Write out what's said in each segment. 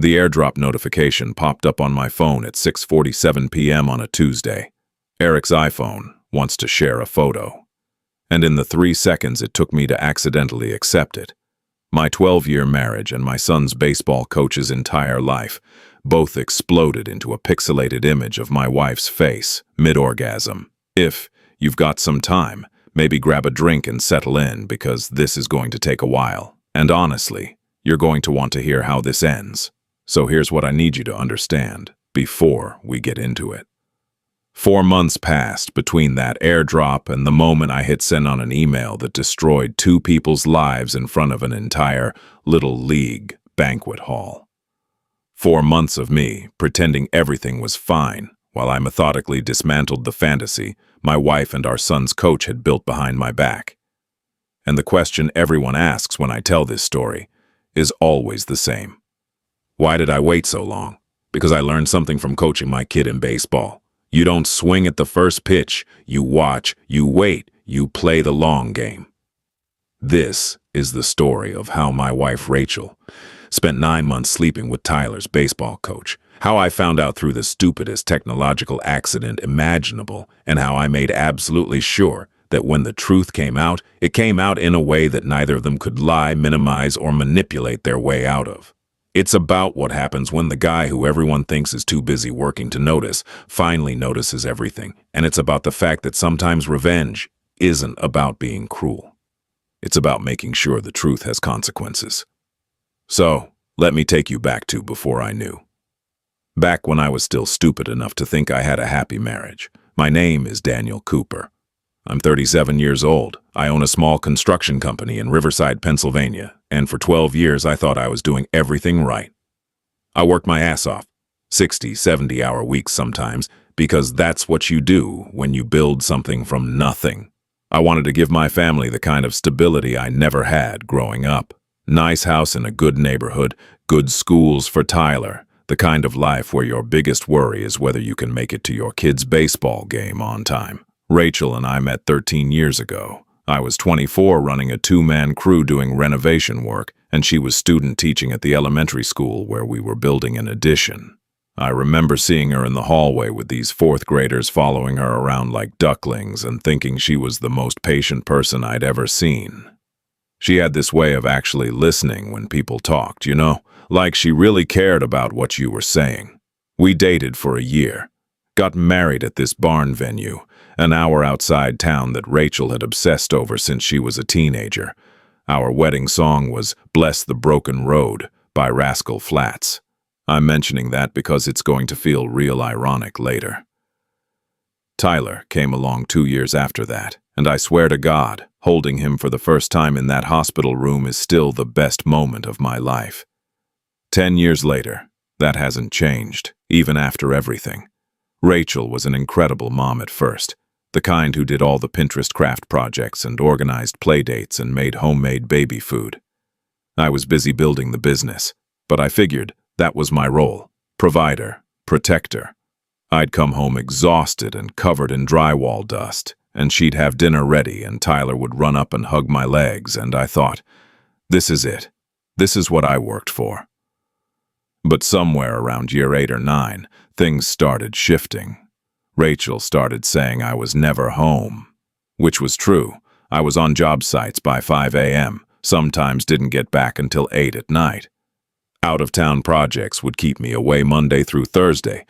The AirDrop notification popped up on my phone at 6:47 p.m. on a Tuesday. Eric's iPhone wants to share a photo. And in the 3 seconds it took me to accidentally accept it. My 12-year marriage and my son's baseball coach's entire life both exploded into a pixelated image of my wife's face, mid-orgasm. If you've got some time, maybe grab a drink and settle in, because this is going to take a while. And honestly, you're going to want to hear how this ends. So here's what I need you to understand before we get into it. 4 months passed between that AirDrop and the moment I hit send on an email that destroyed 2 people's lives in front of an entire Little League banquet hall. 4 months of me pretending everything was fine while I methodically dismantled the fantasy my wife and our son's coach had built behind my back. And the question everyone asks when I tell this story is always the same. Why did I wait so long? Because I learned something from coaching my kid in baseball. You don't swing at the first pitch, you watch, you wait, you play the long game. This is the story of how my wife Rachel spent 9 months sleeping with Tyler's baseball coach, how I found out through the stupidest technological accident imaginable, and how I made absolutely sure that when the truth came out, it came out in a way that neither of them could lie, minimize, or manipulate their way out of. It's about what happens when the guy who everyone thinks is too busy working to notice finally notices everything, and it's about the fact that sometimes revenge isn't about being cruel. It's about making sure the truth has consequences. So, let me take you back to before I knew. Back when I was still stupid enough to think I had a happy marriage. My name is Daniel Cooper. I'm 37 years old. I own a small construction company in Riverside, Pennsylvania, and for 12 years I thought I was doing everything right. I worked my ass off, 60, 70-hour weeks sometimes, because that's what you do when you build something from nothing. I wanted to give my family the kind of stability I never had growing up. Nice house in a good neighborhood, good schools for Tyler, the kind of life where your biggest worry is whether you can make it to your kid's baseball game on time. Rachel and I met 13 years ago. I was 24 running a 2-man crew doing renovation work, and she was student teaching at the elementary school where we were building an addition. I remember seeing her in the hallway with these 4th graders following her around like ducklings and thinking she was the most patient person I'd ever seen. She had this way of actually listening when people talked, like she really cared about what you were saying. We dated for a year, got married at this barn venue, an hour outside town that Rachel had obsessed over since she was a teenager. Our wedding song was "Bless the Broken Road" by Rascal Flatts. I'm mentioning that because it's going to feel real ironic later. Tyler came along 2 years after that, and I swear to God, holding him for the first time in that hospital room is still the best moment of my life. 10 years later, that hasn't changed, even after everything. Rachel was an incredible mom at first. The kind who did all the Pinterest craft projects and organized play dates and made homemade baby food. I was busy building the business, but I figured that was my role: provider, protector. I'd come home exhausted and covered in drywall dust, and she'd have dinner ready and Tyler would run up and hug my legs, and I thought, this is it. This is what I worked for. But somewhere around year 8 or 9, things started shifting. Rachel started saying I was never home, which was true. I was on job sites by 5 a.m., sometimes didn't get back until 8 at night. Out-of-town projects would keep me away Monday through Thursday,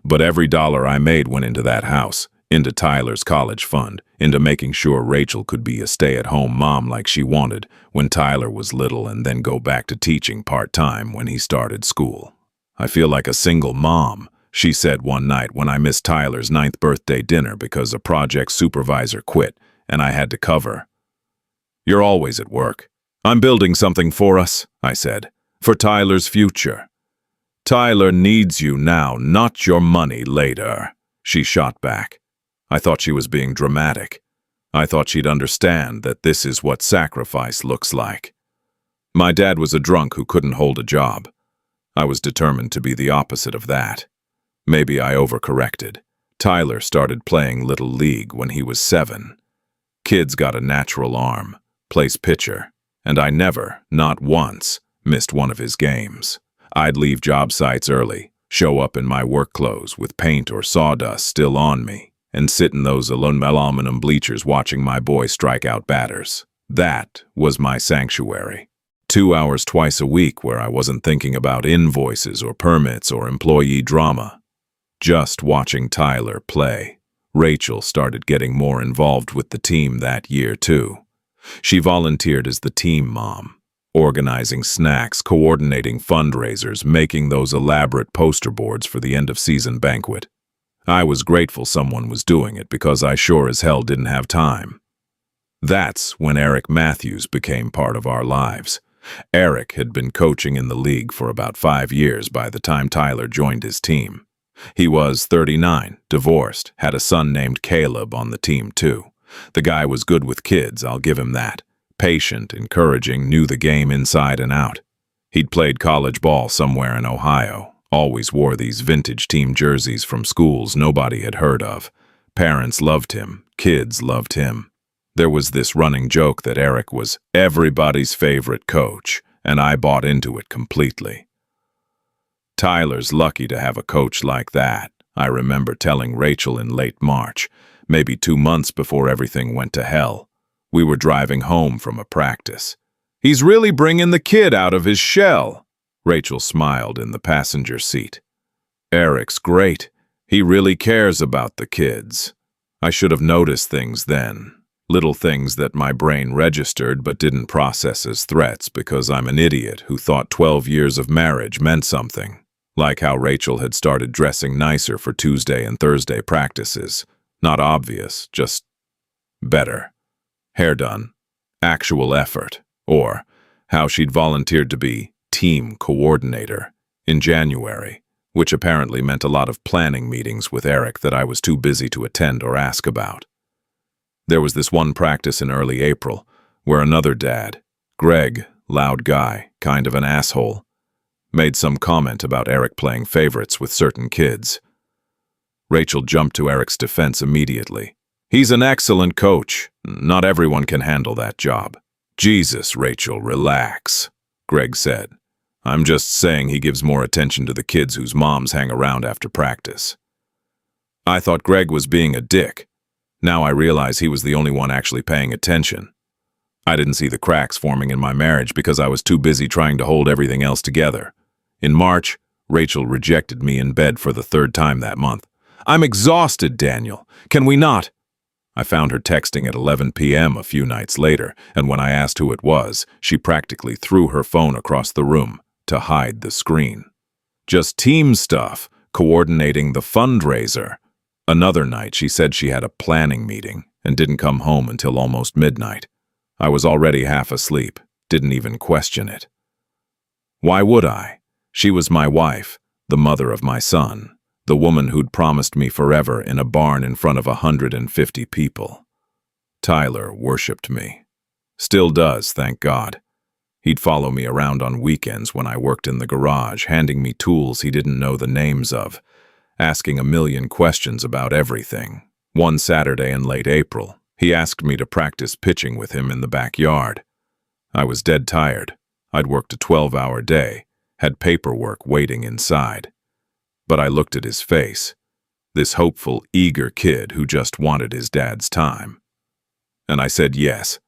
but every dollar I made went into that house, into Tyler's college fund, into making sure Rachel could be a stay-at-home mom like she wanted when Tyler was little and then go back to teaching part-time when he started school. I feel like a single mom, she said one night when I missed Tyler's 9th birthday dinner because a project supervisor quit and I had to cover. You're always at work. I'm building something for us, I said, for Tyler's future. Tyler needs you now, not your money later, she shot back. I thought she was being dramatic. I thought she'd understand that this is what sacrifice looks like. My dad was a drunk who couldn't hold a job. I was determined to be the opposite of that. Maybe I overcorrected. Tyler started playing Little League when he was 7. Kid's got a natural arm, plays pitcher, and I never, not once, missed one of his games. I'd leave job sites early, show up in my work clothes with paint or sawdust still on me, and sit in those aluminum bleachers watching my boy strike out batters. That was my sanctuary. 2 hours twice a week where I wasn't thinking about invoices or permits or employee drama. Just watching Tyler play. Rachel started getting more involved with the team that year, too. She volunteered as the team mom, organizing snacks, coordinating fundraisers, making those elaborate poster boards for the end-of-season banquet. I was grateful someone was doing it because I sure as hell didn't have time. That's when Eric Matthews became part of our lives. Eric had been coaching in the league for about 5 years by the time Tyler joined his team. He was 39, divorced, had a son named Caleb on the team too. The guy was good with kids, I'll give him that. Patient, encouraging, knew the game inside and out. He'd played college ball somewhere in Ohio, always wore these vintage team jerseys from schools nobody had heard of. Parents loved him, kids loved him. There was this running joke that Eric was everybody's favorite coach, and I bought into it completely. Tyler's lucky to have a coach like that, I remember telling Rachel in late March, maybe 2 months before everything went to hell. We were driving home from a practice. "He's really bringing the kid out of his shell." Rachel smiled in the passenger seat. "Eric's great. He really cares about the kids." I should have noticed things then. Little things that my brain registered but didn't process as threats because I'm an idiot who thought 12 years of marriage meant something. Like how Rachel had started dressing nicer for Tuesday and Thursday practices. Not obvious, just better. Hair done. Actual effort. Or how she'd volunteered to be team coordinator in January, which apparently meant a lot of planning meetings with Eric that I was too busy to attend or ask about. There was this one practice in early April where another dad, Greg, loud guy, kind of an asshole, made some comment about Eric playing favorites with certain kids. Rachel jumped to Eric's defense immediately. "He's an excellent coach. Not everyone can handle that job." "Jesus, Rachel, relax," Greg said. "I'm just saying he gives more attention to the kids whose moms hang around after practice." I thought Greg was being a dick. Now I realize he was the only one actually paying attention. I didn't see the cracks forming in my marriage because I was too busy trying to hold everything else together. In March, Rachel rejected me in bed for the 3rd time that month. "I'm exhausted, Daniel. Can we not?" I found her texting at 11 p.m. a few nights later, and when I asked who it was, she practically threw her phone across the room to hide the screen. "Just team stuff, coordinating the fundraiser." Another night, she said she had a planning meeting and didn't come home until almost midnight. I was already half asleep, didn't even question it. Why would I? She was my wife, the mother of my son, the woman who'd promised me forever in a barn in front of 150 people. Tyler worshipped me. Still does, thank God. He'd follow me around on weekends when I worked in the garage, handing me tools he didn't know the names of, asking a million questions about everything. One Saturday in late April, he asked me to practice pitching with him in the backyard. I was dead tired. I'd worked a 12-hour day, had paperwork waiting inside. But I looked at his face, this hopeful, eager kid who just wanted his dad's time. And I said yes.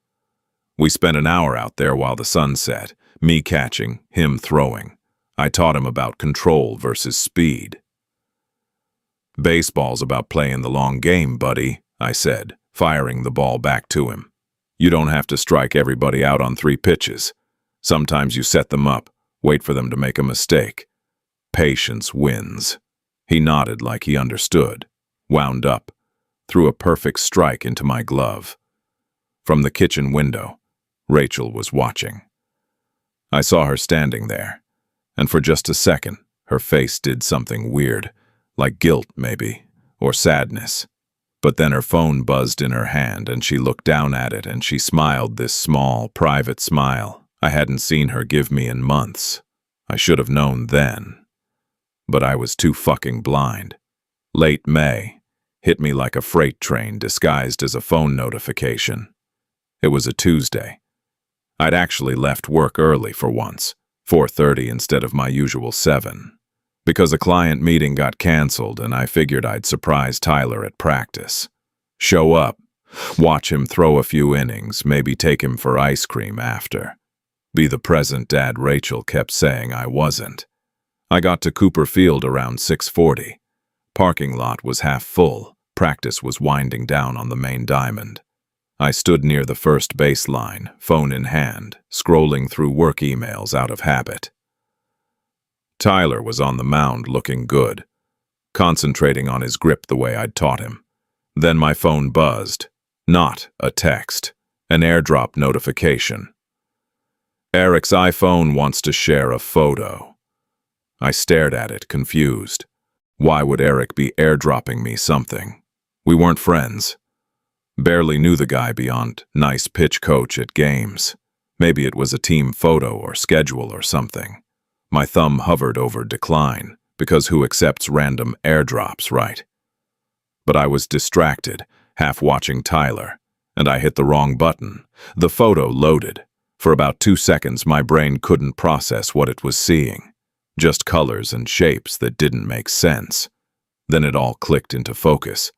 We spent an hour out there while the sun set, me catching, him throwing. I taught him about control versus speed. "Baseball's about playing the long game, buddy," I said, firing the ball back to him. "You don't have to strike everybody out on 3 pitches. Sometimes you set them up, wait for them to make a mistake. Patience wins." He nodded like he understood, wound up, threw a perfect strike into my glove. From the kitchen window, Rachel was watching. I saw her standing there, and for just a second, her face did something weird, like guilt maybe, or sadness. But then her phone buzzed in her hand and she looked down at it and she smiled this small, private smile I hadn't seen her give me in months. I should have known then. But I was too fucking blind. Late May hit me like a freight train disguised as a phone notification. It was a Tuesday. I'd actually left work early for once. 4:30 instead of my usual 7. Because a client meeting got canceled and I figured I'd surprise Tyler at practice. Show up, watch him throw a few innings, maybe take him for ice cream after. Be the present dad Rachel kept saying I wasn't. I got to Cooper Field around 6:40. Parking lot was half full. Practice was winding down on the main diamond. I stood near the first baseline, phone in hand, scrolling through work emails out of habit. Tyler was on the mound looking good, concentrating on his grip the way I'd taught him. Then my phone buzzed. Not a text, an AirDrop notification. Eric's iPhone wants to share a photo. I stared at it, confused. Why would Eric be airdropping me something? We weren't friends. Barely knew the guy beyond nice pitch coach at games. Maybe it was a team photo or schedule or something. My thumb hovered over decline, because who accepts random airdrops, right? But I was distracted, half watching Tyler, and I hit the wrong button. The photo loaded. For about 2 seconds, my brain couldn't process what it was seeing. Just colors and shapes that didn't make sense. Then it all clicked into focus,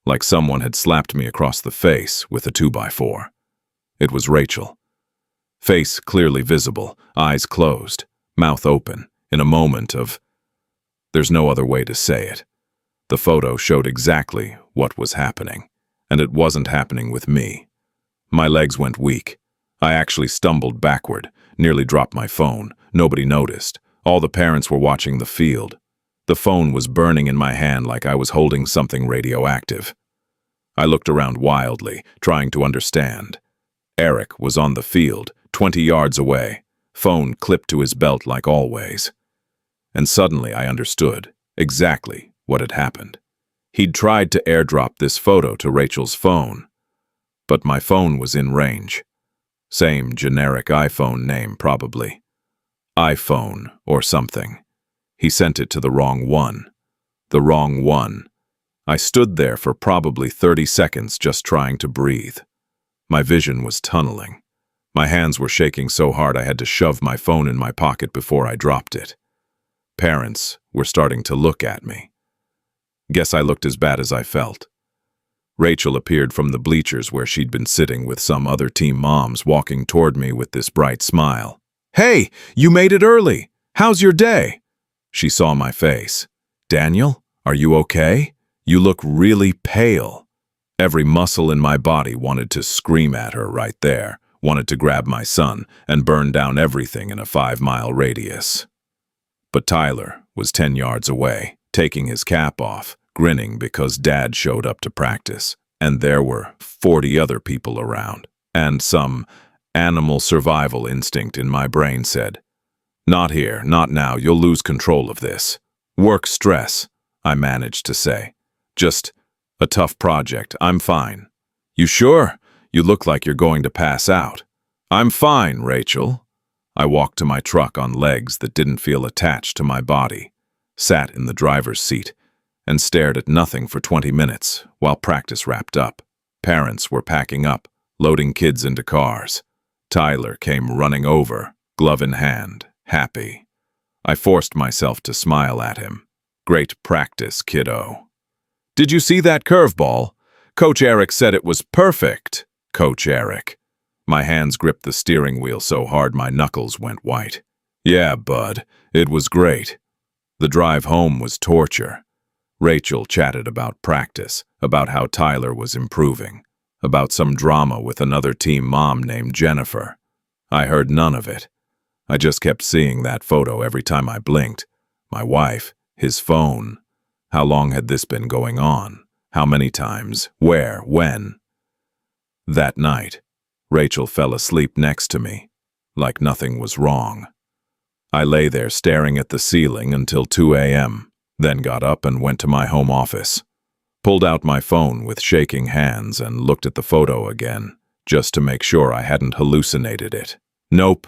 like someone had slapped me across the face with a 2x4. It was Rachel. Face clearly visible, eyes closed, mouth open, in a moment of... There's no other way to say it. The photo showed exactly what was happening, and it wasn't happening with me. My legs went weak. I actually stumbled backward, nearly dropped my phone. Nobody noticed. All the parents were watching the field. The phone was burning in my hand like I was holding something radioactive. I looked around wildly, trying to understand. Eric was on the field, 20 yards away, phone clipped to his belt like always. And suddenly I understood exactly what had happened. He'd tried to airdrop this photo to Rachel's phone, but my phone was in range. Same generic iPhone name, probably. iPhone or something. He sent it to the wrong one. The wrong one. I stood there for probably 30 seconds just trying to breathe. My vision was tunneling. My hands were shaking so hard I had to shove my phone in my pocket before I dropped it. Parents were starting to look at me. Guess I looked as bad as I felt. Rachel appeared from the bleachers where she'd been sitting with some other team moms, walking toward me with this bright smile. "Hey, you made it early! How's your day?" She saw my face. "Daniel, are you okay? You look really pale." Every muscle in my body wanted to scream at her right there, wanted to grab my son and burn down everything in a 5-mile radius. But Tyler was 10 yards away, taking his cap off, grinning because Dad showed up to practice, and there were 40 other people around, and some animal survival instinct in my brain said, "Not here, not now, you'll lose control of this." "Work stress," I managed to say. "Just a tough project, I'm fine." "You sure? You look like you're going to pass out." "I'm fine, Rachel." I walked to my truck on legs that didn't feel attached to my body, sat in the driver's seat, and stared at nothing for 20 minutes while practice wrapped up. Parents were packing up, loading kids into cars. Tyler came running over, glove in hand, happy. I forced myself to smile at him. "Great practice, kiddo." "Did you see that curveball? Coach Eric said it was perfect." Coach Eric. My hands gripped the steering wheel so hard my knuckles went white. "Yeah, bud, it was great." The drive home was torture. Rachel chatted about practice, about how Tyler was improving, about some drama with another team mom named Jennifer. I heard none of it. I just kept seeing that photo every time I blinked. My wife, his phone. How long had this been going on? How many times? Where? When? That night, Rachel fell asleep next to me, like nothing was wrong. I lay there staring at the ceiling until 2 a.m., then got up and went to my home office. Pulled out my phone with shaking hands and looked at the photo again, just to make sure I hadn't hallucinated it. Nope.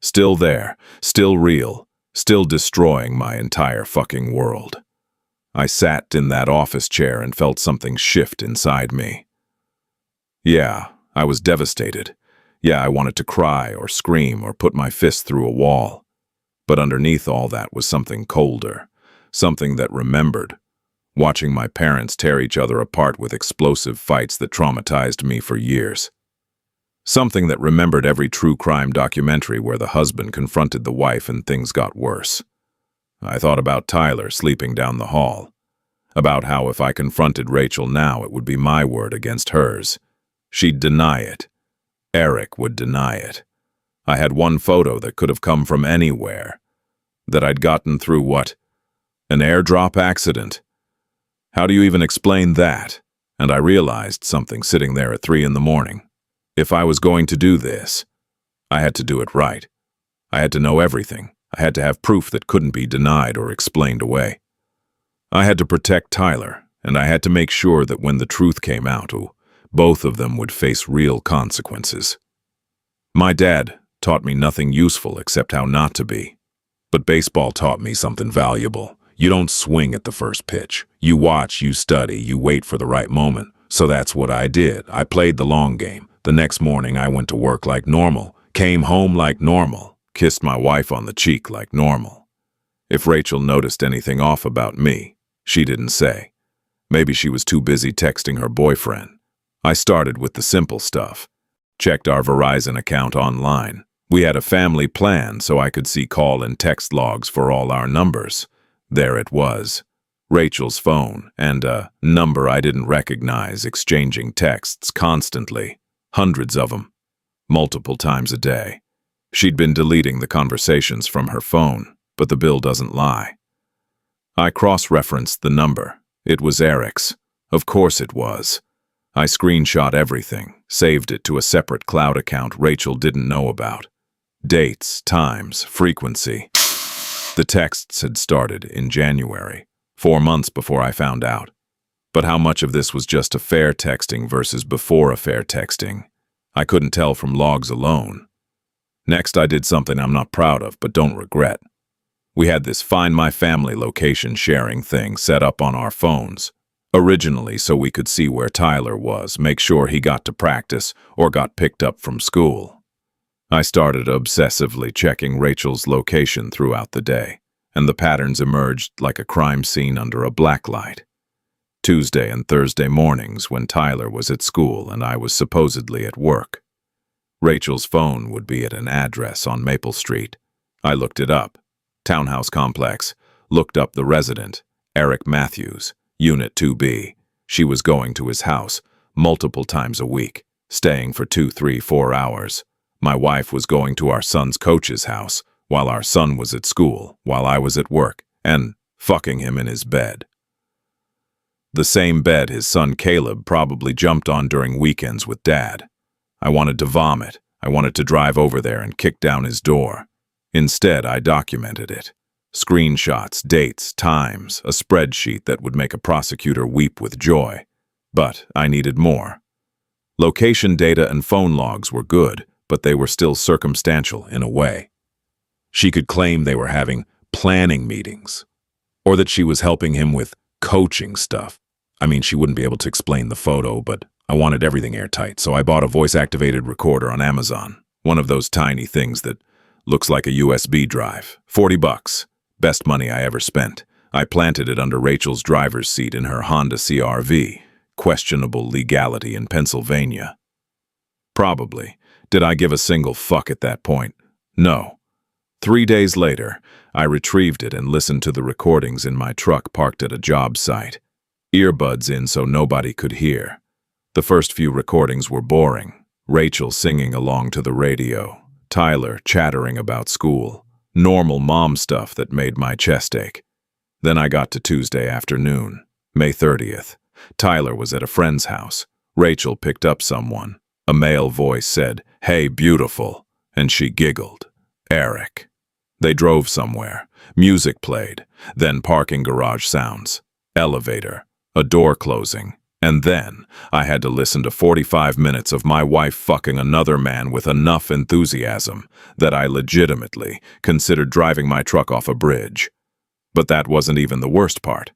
Still there, still real, still destroying my entire fucking world. I sat in that office chair and felt something shift inside me. Yeah, I was devastated. Yeah, I wanted to cry or scream or put my fist through a wall. But underneath all that was something colder, something that remembered, watching my parents tear each other apart with explosive fights that traumatized me for years. Something that remembered every true crime documentary where the husband confronted the wife and things got worse. I thought about Tyler sleeping down the hall, about how if I confronted Rachel now it would be my word against hers. She'd deny it. Eric would deny it. I had one photo that could have come from anywhere, that I'd gotten through what? An AirDrop accident. How do you even explain that? And I realized something sitting there at 3 a.m. If I was going to do this, I had to do it right. I had to know everything. I had to have proof that couldn't be denied or explained away. I had to protect Tyler, and I had to make sure that when the truth came out, both of them would face real consequences. My dad taught me nothing useful except how not to be. But baseball taught me something valuable. You don't swing at the first pitch. You watch, you study, you wait for the right moment. So that's what I did. I played the long game. The next morning I went to work like normal, came home like normal, kissed my wife on the cheek like normal. If Rachel noticed anything off about me, she didn't say. Maybe she was too busy texting her boyfriend. I started with the simple stuff. Checked our Verizon account online. We had a family plan so I could see call and text logs for all our numbers. There it was. Rachel's phone and a number I didn't recognize exchanging texts constantly. Hundreds of them. Multiple times a day. She'd been deleting the conversations from her phone, but the bill doesn't lie. I cross-referenced the number. It was Eric's. Of course it was. I screenshot everything, saved it to a separate cloud account Rachel didn't know about. Dates, times, frequency. The texts had started in January, 4 months before I found out. But how much of this was just affair texting versus before affair texting? I couldn't tell from logs alone. Next, I did something I'm not proud of but don't regret. We had this Find My Family location sharing thing set up on our phones, originally so we could see where Tyler was, make sure he got to practice or got picked up from school. I started obsessively checking Rachel's location throughout the day, and the patterns emerged like a crime scene under a blacklight. Tuesday and Thursday mornings when Tyler was at school and I was supposedly at work. Rachel's phone would be at an address on Maple Street. I looked it up. Townhouse complex. Looked up the resident, Eric Matthews, Unit 2B. She was going to his house multiple times a week, staying for 2, 3, 4 hours. My wife was going to our son's coach's house while our son was at school, while I was at work, and fucking him in his bed. The same bed his son Caleb probably jumped on during weekends with Dad. I wanted to vomit. I wanted to drive over there and kick down his door. Instead, I documented it. Screenshots, dates, times, a spreadsheet that would make a prosecutor weep with joy. But I needed more. Location data and phone logs were good, but they were still circumstantial in a way. She could claim they were having planning meetings, or that she was helping him with coaching stuff. I mean, she wouldn't be able to explain the photo, but I wanted everything airtight, so I bought a voice-activated recorder on Amazon. One of those tiny things that looks like a USB drive. $40. Best money I ever spent. I planted it under Rachel's driver's seat in her Honda CR-V. Questionable legality in Pennsylvania. Probably. Did I give a single fuck at that point? No. 3 days later, I retrieved it and listened to the recordings in my truck parked at a job site. Earbuds in so nobody could hear. The first few recordings were boring. Rachel singing along to the radio. Tyler chattering about school. Normal mom stuff that made my chest ache. Then I got to Tuesday afternoon, May 30th. Tyler was at a friend's house. Rachel picked up someone. A male voice said, "Hey, beautiful," and she giggled. Eric. They drove somewhere. Music played. Then parking garage sounds. Elevator. A door closing. And then I had to listen to 45 minutes of my wife fucking another man with enough enthusiasm that I legitimately considered driving my truck off a bridge. But that wasn't even the worst part.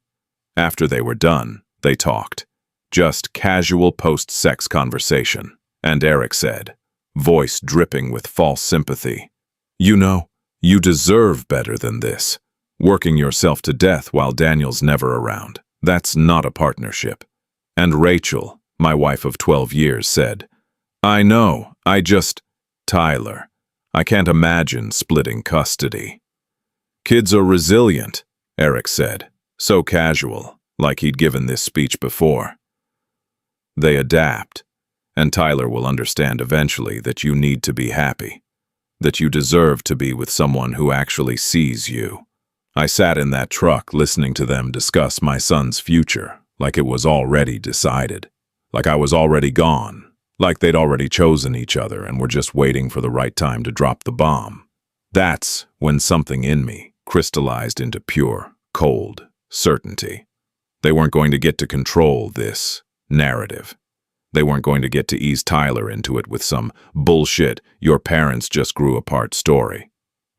After they were done, they talked. Just casual post-sex conversation. And Eric said, voice dripping with false sympathy, "You know, You deserve better than this. Working yourself to death while Daniel's never around. That's not a partnership. And Rachel, my wife of 12 years, said, I know, Tyler, I can't imagine splitting custody. Kids are resilient, Eric said, so casual, like he'd given this speech before. They adapt, and Tyler will understand eventually that you need to be happy, that you deserve to be with someone who actually sees you. I sat in that truck listening to them discuss my son's future, like it was already decided, like I was already gone, like they'd already chosen each other and were just waiting for the right time to drop the bomb. That's when something in me crystallized into pure, cold certainty. They weren't going to get to control this narrative. They weren't going to get to ease Tyler into it with some bullshit your parents just grew apart story.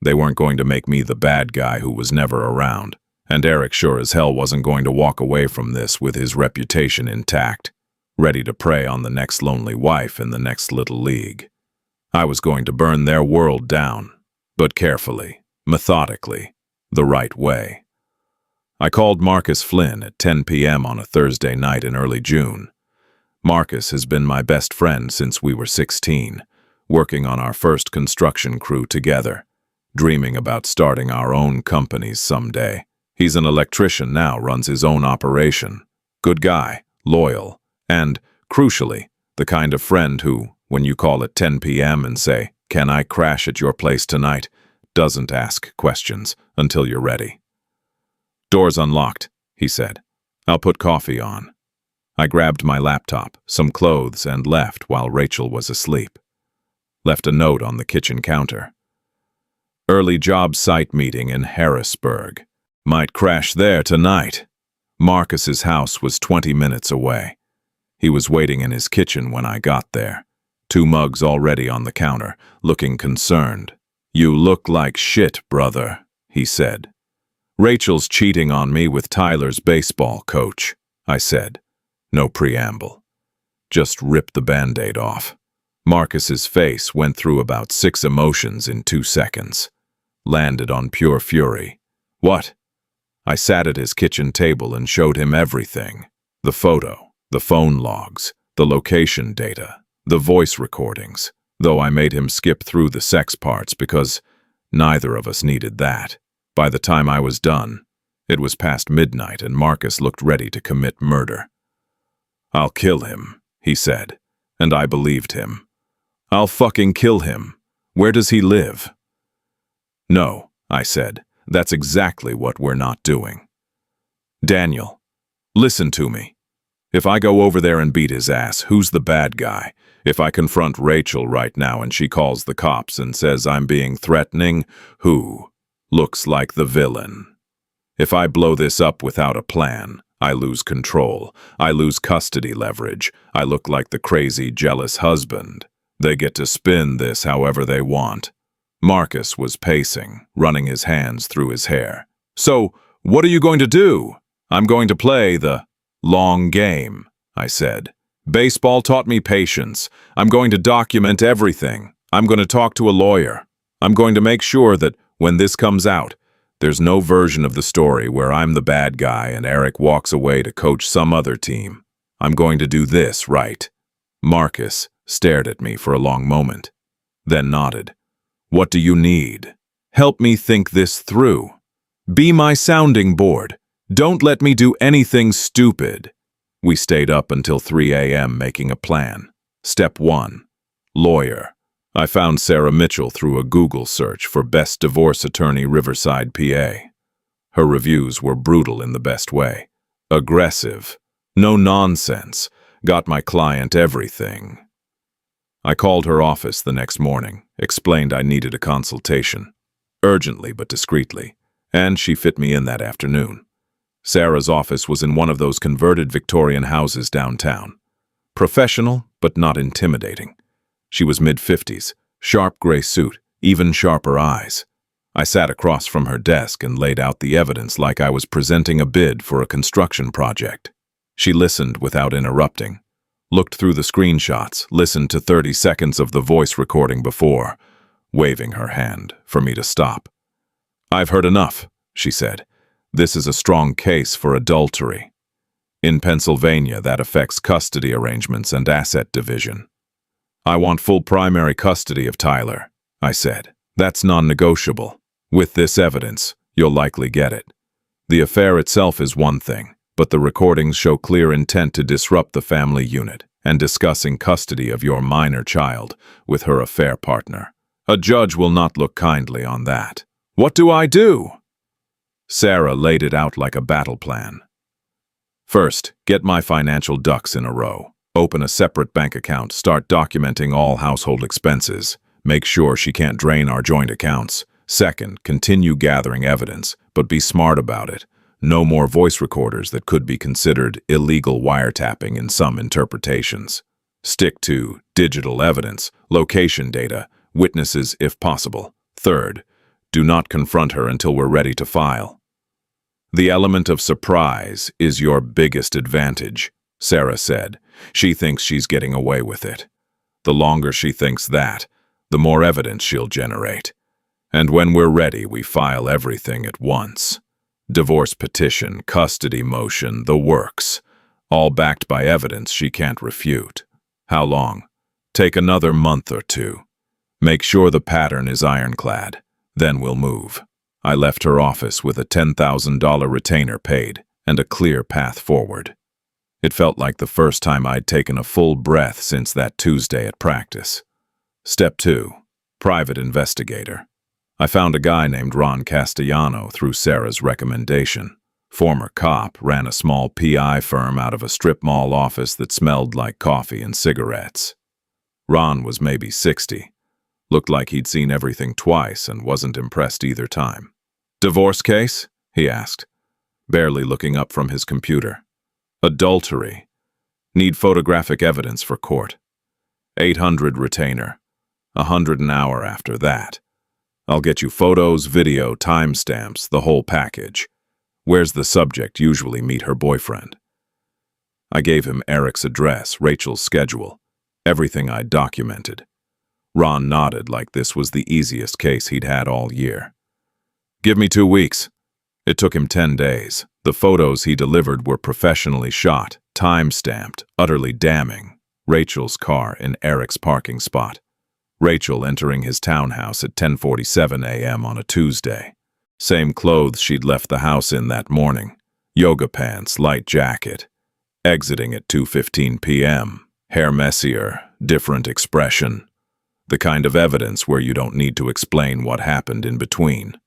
They weren't going to make me the bad guy who was never around, and Eric sure as hell wasn't going to walk away from this with his reputation intact, ready to prey on the next lonely wife in the next little league. I was going to burn their world down, but carefully, methodically, the right way. I called Marcus Flynn at 10 p.m. on a Thursday night in early June. Marcus has been my best friend since we were 16, working on our first construction crew together, dreaming about starting our own companies someday. He's an electrician now, runs his own operation. Good guy, loyal, and, crucially, the kind of friend who, when you call at 10 p.m. and say, "Can I crash at your place tonight?" doesn't ask questions until you're ready. "Door's unlocked," he said. "I'll put coffee on." I grabbed my laptop, some clothes, and left while Rachel was asleep. Left a note on the kitchen counter. Early job site meeting in Harrisburg. Might crash there tonight. Marcus's house was 20 minutes away. He was waiting in his kitchen when I got there. 2 mugs already on the counter, looking concerned. "You look like shit, brother," he said. "Rachel's cheating on me with Tyler's baseball coach," I said. No preamble. Just ripped the Band-Aid off. Marcus's face went through about 6 emotions in 2 seconds. Landed on pure fury. "What?" I sat at his kitchen table and showed him everything. The photo, the phone logs, the location data, the voice recordings, though I made him skip through the sex parts because neither of us needed that. By the time I was done, it was past midnight and Marcus looked ready to commit murder. "I'll kill him," he said, and I believed him. "I'll fucking kill him. Where does he live?" "No," I said, "that's exactly what we're not doing. Daniel, listen to me. If I go over there and beat his ass, who's the bad guy? If I confront Rachel right now and she calls the cops and says I'm being threatening, who looks like the villain? If I blow this up without a plan, I lose control. I lose custody leverage. I look like the crazy, jealous husband. They get to spin this however they want." Marcus was pacing, running his hands through his hair. "So, what are you going to do?" "I'm going to play the long game," I said. "Baseball taught me patience. I'm going to document everything. I'm going to talk to a lawyer. I'm going to make sure that when this comes out, there's no version of the story where I'm the bad guy and Eric walks away to coach some other team. I'm going to do this right." Marcus stared at me for a long moment, then nodded. "What do you need? Help me think this through. Be my sounding board. Don't let me do anything stupid." We stayed up until 3 a.m. making a plan. Step 1. Lawyer. I found Sarah Mitchell through a Google search for Best Divorce Attorney Riverside, PA. Her reviews were brutal in the best way. Aggressive. No nonsense. Got my client everything. I called her office the next morning, explained I needed a consultation. Urgently but discreetly. And she fit me in that afternoon. Sarah's office was in one of those converted Victorian houses downtown. Professional, but not intimidating. She was mid-50s, sharp gray suit, even sharper eyes. I sat across from her desk and laid out the evidence like I was presenting a bid for a construction project. She listened without interrupting, looked through the screenshots, listened to 30 seconds of the voice recording before, waving her hand for me to stop. "I've heard enough," she said. "This is a strong case for adultery. In Pennsylvania, that affects custody arrangements and asset division." "I want full primary custody of Tyler," I said. "That's non-negotiable. With this evidence, you'll likely get it. The affair itself is one thing, but the recordings show clear intent to disrupt the family unit and discussing custody of your minor child with her affair partner. A judge will not look kindly on that. What do I do?" Sarah laid it out like a battle plan. "First, get my financial ducks in a row. Open a separate bank account, start documenting all household expenses. Make sure she can't drain our joint accounts. Second, continue gathering evidence, but be smart about it. No more voice recorders that could be considered illegal wiretapping in some interpretations. Stick to digital evidence, location data, witnesses if possible. Third, do not confront her until we're ready to file." "The element of surprise is your biggest advantage," Sarah said. "She thinks she's getting away with it. The longer she thinks that, the more evidence she'll generate. And when we're ready, we file everything at once. Divorce petition, custody motion, the works. All backed by evidence she can't refute. How long? Take another month or two. Make sure the pattern is ironclad. Then we'll move." I left her office with a $10,000 retainer paid and a clear path forward. It felt like the first time I'd taken a full breath since that Tuesday at practice. Step 2. Private investigator. I found a guy named Ron Castellano through Sarah's recommendation. Former cop, ran a small PI firm out of a strip mall office that smelled like coffee and cigarettes. Ron was maybe 60. Looked like he'd seen everything twice and wasn't impressed either time. "Divorce case?" he asked, barely looking up from his computer. "Adultery. Need photographic evidence for court. 800 retainer. 100 an hour after that. I'll get you photos, video, timestamps, the whole package. Where's the subject usually meet her boyfriend?" I gave him Eric's address, Rachel's schedule, everything I'd documented. Ron nodded like this was the easiest case he'd had all year. "Give me 2 weeks." It took him 10 days. The photos he delivered were professionally shot, time-stamped, utterly damning. Rachel's car in Eric's parking spot. Rachel entering his townhouse at 10:47 a.m. on a Tuesday. Same clothes she'd left the house in that morning. Yoga pants, light jacket. Exiting at 2:15 p.m. Hair messier, different expression. The kind of evidence where you don't need to explain what happened in between.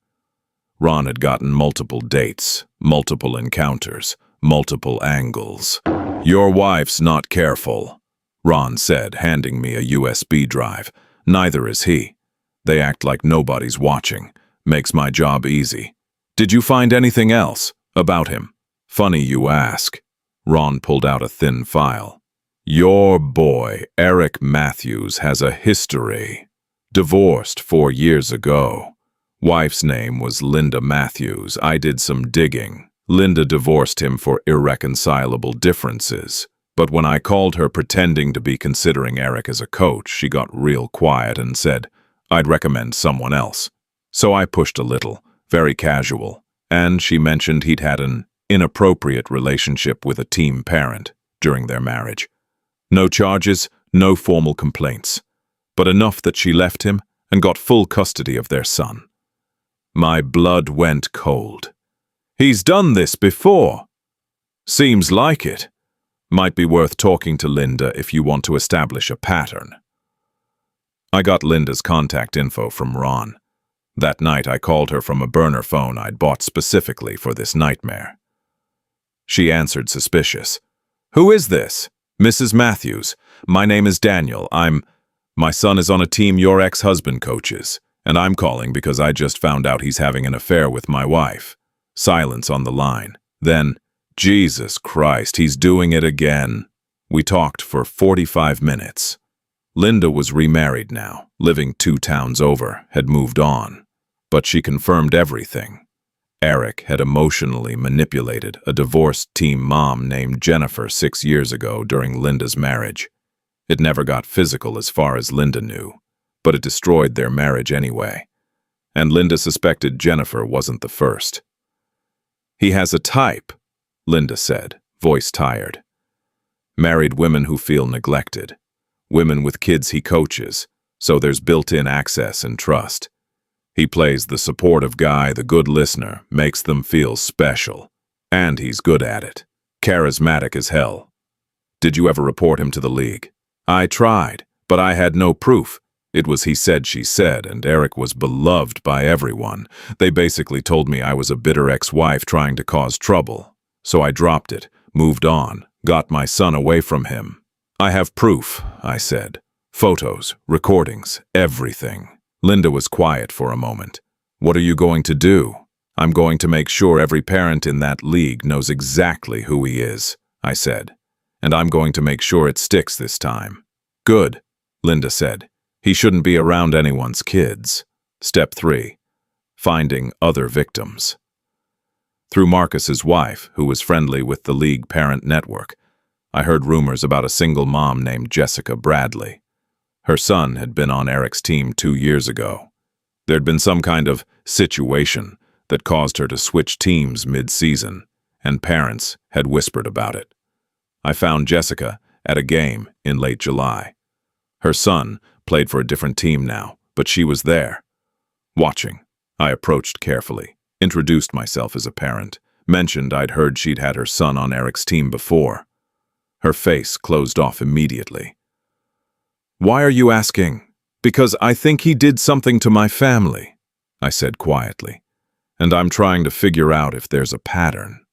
Ron had gotten multiple dates, multiple encounters, multiple angles. "Your wife's not careful," Ron said, handing me a USB drive. "Neither is he. They act like nobody's watching. Makes my job easy. Did you find anything else about him?" "Funny you ask." Ron pulled out a thin file. "Your boy, Eric Matthews, has a history. Divorced 4 years ago. Wife's name was Linda Matthews. I did some digging. Linda divorced him for irreconcilable differences. But when I called her pretending to be considering Eric as a coach, she got real quiet and said, I'd recommend someone else. So I pushed a little, very casual, and she mentioned he'd had an inappropriate relationship with a team parent during their marriage. No charges, no formal complaints, but enough that she left him and got full custody of their son. My blood went cold. He's done this before. Seems like it. Might be worth talking to Linda if you want to establish a pattern. I got Linda's contact info from Ron. That night I called her from a burner phone I'd bought specifically for this nightmare. She answered suspicious. Who is this? Mrs. Matthews. My name is Daniel. My son is on a team your ex-husband coaches, and I'm calling because I just found out he's having an affair with my wife. Silence on the line. Then, Jesus Christ, he's doing it again. We talked for 45 minutes. Linda was remarried now, living 2 towns over, had moved on. But she confirmed everything. Eric had emotionally manipulated a divorced teen mom named Jennifer 6 years ago during Linda's marriage. It never got physical as far as Linda knew, but it destroyed their marriage anyway. and Linda suspected Jennifer wasn't the first. "He has a type," Linda said, voice tired. "Married women who feel neglected. Women with kids he coaches, so there's built-in access and trust. He plays the supportive guy, the good listener, makes them feel special. And he's good at it. Charismatic as hell. Did you ever report him to the league?" "I tried, but I had no proof. It was he said, she said, and Eric was beloved by everyone. They basically told me I was a bitter ex-wife trying to cause trouble. So I dropped it, moved on, got my son away from him." "I have proof," I said. "Photos, recordings, everything." Linda was quiet for a moment. "What are you going to do?" "I'm going to make sure every parent in that league knows exactly who he is," I said. "And I'm going to make sure it sticks this time." "Good," Linda said. "He shouldn't be around anyone's kids." Step 3. Finding other victims. Through Marcus's wife, who was friendly with the league parent network, I heard rumors about a single mom named Jessica Bradley. Her son had been on Eric's team 2 years ago. There'd been some kind of situation that caused her to switch teams mid-season, and parents had whispered about it. I found Jessica at a game in late July. Her son played for a different team now, but she was there. Watching, I approached carefully, introduced myself as a parent, mentioned I'd heard she'd had her son on Eric's team before. Her face closed off immediately. "Why are you asking?" "Because I think he did something to my family," I said quietly, "and I'm trying to figure out if there's a pattern."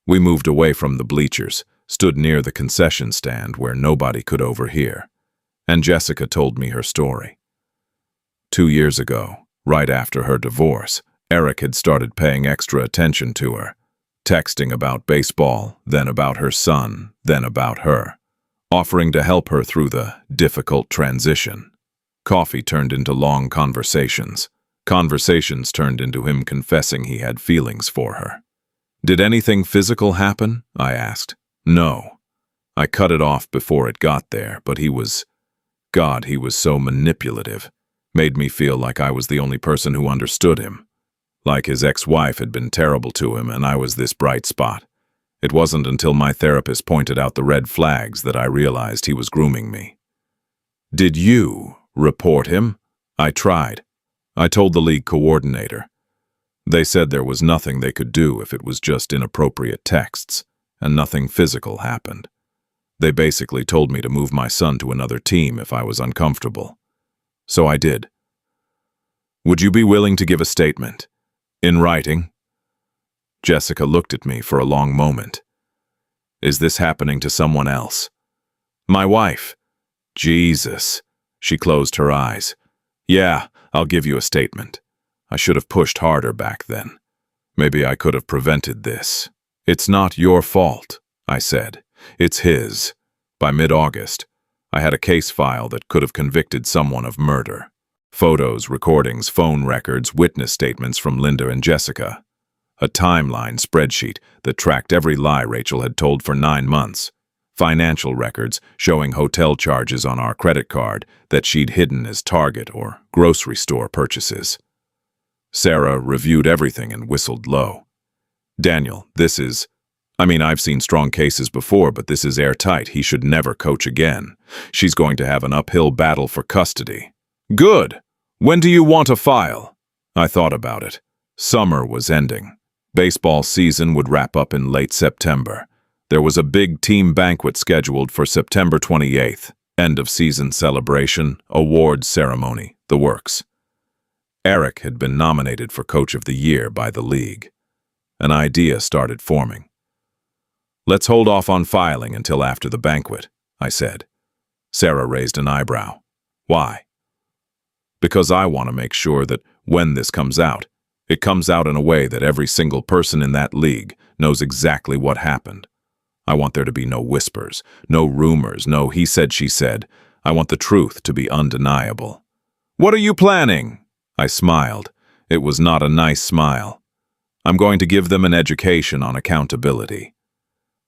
We moved away from the bleachers, stood near the concession stand where nobody could overhear, and Jessica told me her story. 2 years ago, right after her divorce, Eric had started paying extra attention to her, texting about baseball, then about her son, then about her, offering to help her through the difficult transition. Coffee turned into long conversations. Conversations turned into him confessing he had feelings for her. "Did anything physical happen?" I asked. "No. I cut it off before it got there, but he was so manipulative. Made me feel like I was the only person who understood him. Like his ex-wife had been terrible to him and I was this bright spot. It wasn't until my therapist pointed out the red flags that I realized he was grooming me." "Did you report him?" "I tried. I told the league coordinator. They said there was nothing they could do if it was just inappropriate texts, and nothing physical happened. They basically told me to move my son to another team if I was uncomfortable. So I did." "Would you be willing to give a statement? In writing?" Jessica looked at me for a long moment. "Is this happening to someone else?" "My wife." "Jesus." She closed her eyes. "Yeah, I'll give you a statement. I should have pushed harder back then. Maybe I could have prevented this." "It's not your fault," I said. "It's his." By mid-August, I had a case file that could have convicted someone of murder. Photos, recordings, phone records, witness statements from Linda and Jessica. A timeline spreadsheet that tracked every lie Rachel had told for 9 months. Financial records showing hotel charges on our credit card that she'd hidden as Target or grocery store purchases. Sarah reviewed everything and whistled low. "Daniel, I've seen strong cases before, but this is airtight. He should never coach again. She's going to have an uphill battle for custody." "Good. When do you want a file?" I thought about it. Summer was ending. Baseball season would wrap up in late September. There was a big team banquet scheduled for September 28th. End of season celebration, awards ceremony, the works. Eric had been nominated for Coach of the Year by the league. An idea started forming. "Let's hold off on filing until after the banquet," I said. Sarah raised an eyebrow. "Why?" "Because I want to make sure that when this comes out, it comes out in a way that every single person in that league knows exactly what happened. I want there to be no whispers, no rumors, no he said, she said. I want the truth to be undeniable." "What are you planning?" I smiled. It was not a nice smile. "I'm going to give them an education on accountability."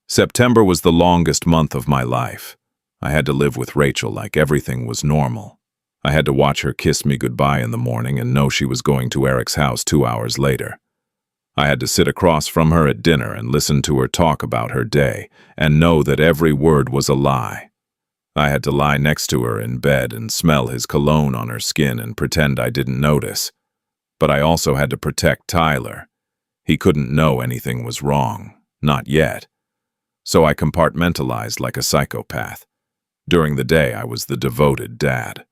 September was the longest month of my life. I had to live with Rachel like everything was normal. I had to watch her kiss me goodbye in the morning and know she was going to Eric's house 2 hours later. I had to sit across from her at dinner and listen to her talk about her day and know that every word was a lie. I had to lie next to her in bed and smell his cologne on her skin and pretend I didn't notice. But I also had to protect Tyler. He couldn't know anything was wrong, not yet. So I compartmentalized like a psychopath. During the day, I was the devoted dad.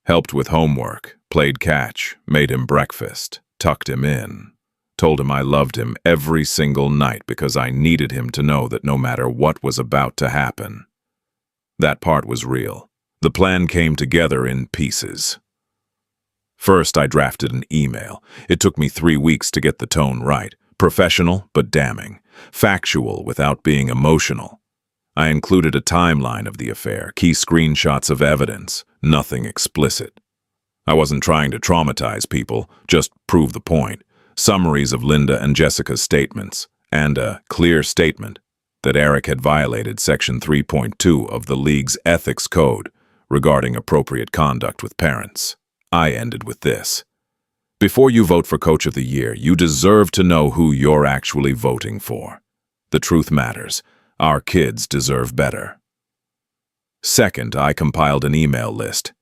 Helped with homework, played catch, made him breakfast, tucked him in. Told him I loved him every single night because I needed him to know that no matter what was about to happen. That part was real. The plan came together in pieces. First, I drafted an email. It took me 3 weeks to get the tone right. Professional, but damning. Factual without being emotional. I included a timeline of the affair, key screenshots of evidence, nothing explicit. I wasn't trying to traumatize people, just prove the point. Summaries of Linda and Jessica's statements, and a clear statement that Eric had violated Section 3.2 of the League's Ethics Code regarding appropriate conduct with parents. I ended with this. Before you vote for Coach of the Year, you deserve to know who you're actually voting for. The truth matters. Our kids deserve better. Second, I compiled an email list.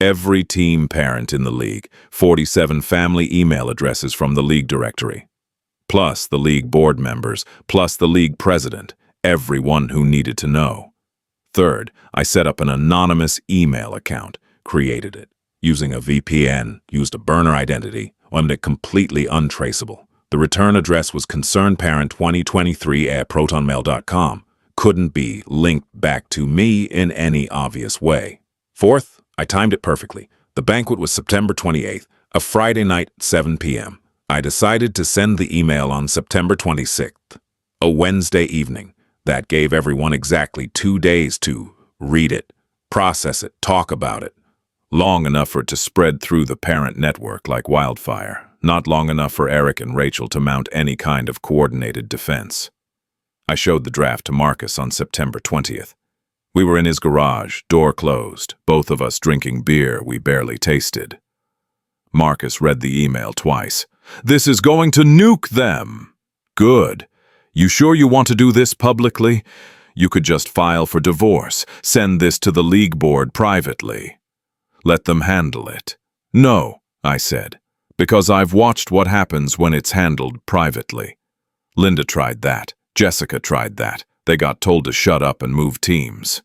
Every team parent in the league, 47 family email addresses from the league directory, plus the league board members, plus the league president, everyone who needed to know. Third, I set up an anonymous email account, created it, using a VPN, used a burner identity, and it completely untraceable. The return address was concernparent2023@protonmail.com. Couldn't be linked back to me in any obvious way. Fourth, I timed it perfectly. The banquet was September 28th, a Friday night at 7 p.m. I decided to send the email on September 26th, a Wednesday evening. That gave everyone exactly 2 days to read it, process it, talk about it. Long enough for it to spread through the parent network like wildfire. Not long enough for Eric and Rachel to mount any kind of coordinated defense. I showed the draft to Marcus on September 20th. We were in his garage, door closed, both of us drinking beer we barely tasted. Marcus read the email twice. "This is going to nuke them." "Good. You sure you want to do this publicly? You could just file for divorce, send this to the league board privately. Let them handle it." "No," I said, "because I've watched what happens when it's handled privately. Linda tried that. Jessica tried that. They got told to shut up and move teams.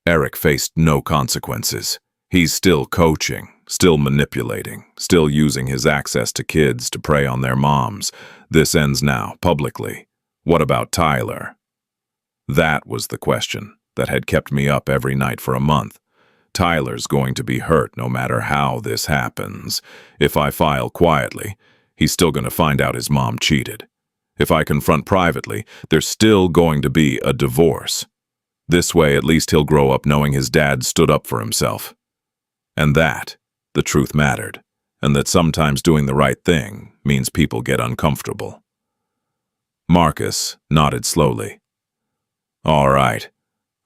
Eric faced no consequences. He's still coaching, still manipulating, still using his access to kids to prey on their moms. This ends now, publicly. What about Tyler?" That was the question that had kept me up every night for a month. Tyler's going to be hurt no matter how this happens. If I file quietly, he's still going to find out his mom cheated. If I confront privately, there's still going to be a divorce. This way, at least he'll grow up knowing his dad stood up for himself. And that, the truth mattered, and that sometimes doing the right thing means people get uncomfortable. Marcus nodded slowly. "All right,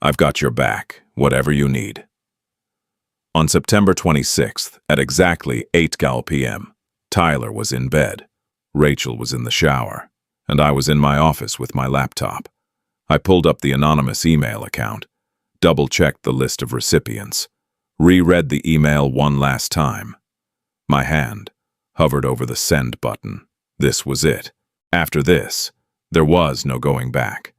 I've got your back, whatever you need." On September 26th, at exactly 8 p.m., Tyler was in bed, Rachel was in the shower, and I was in my office with my laptop. I pulled up the anonymous email account, double-checked the list of recipients, reread the email one last time. My hand hovered over the send button. This was it. After this, there was no going back.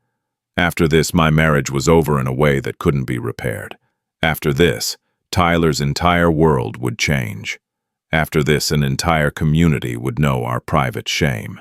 After this, my marriage was over in a way that couldn't be repaired. After this, Tyler's entire world would change. After this, an entire community would know our private shame.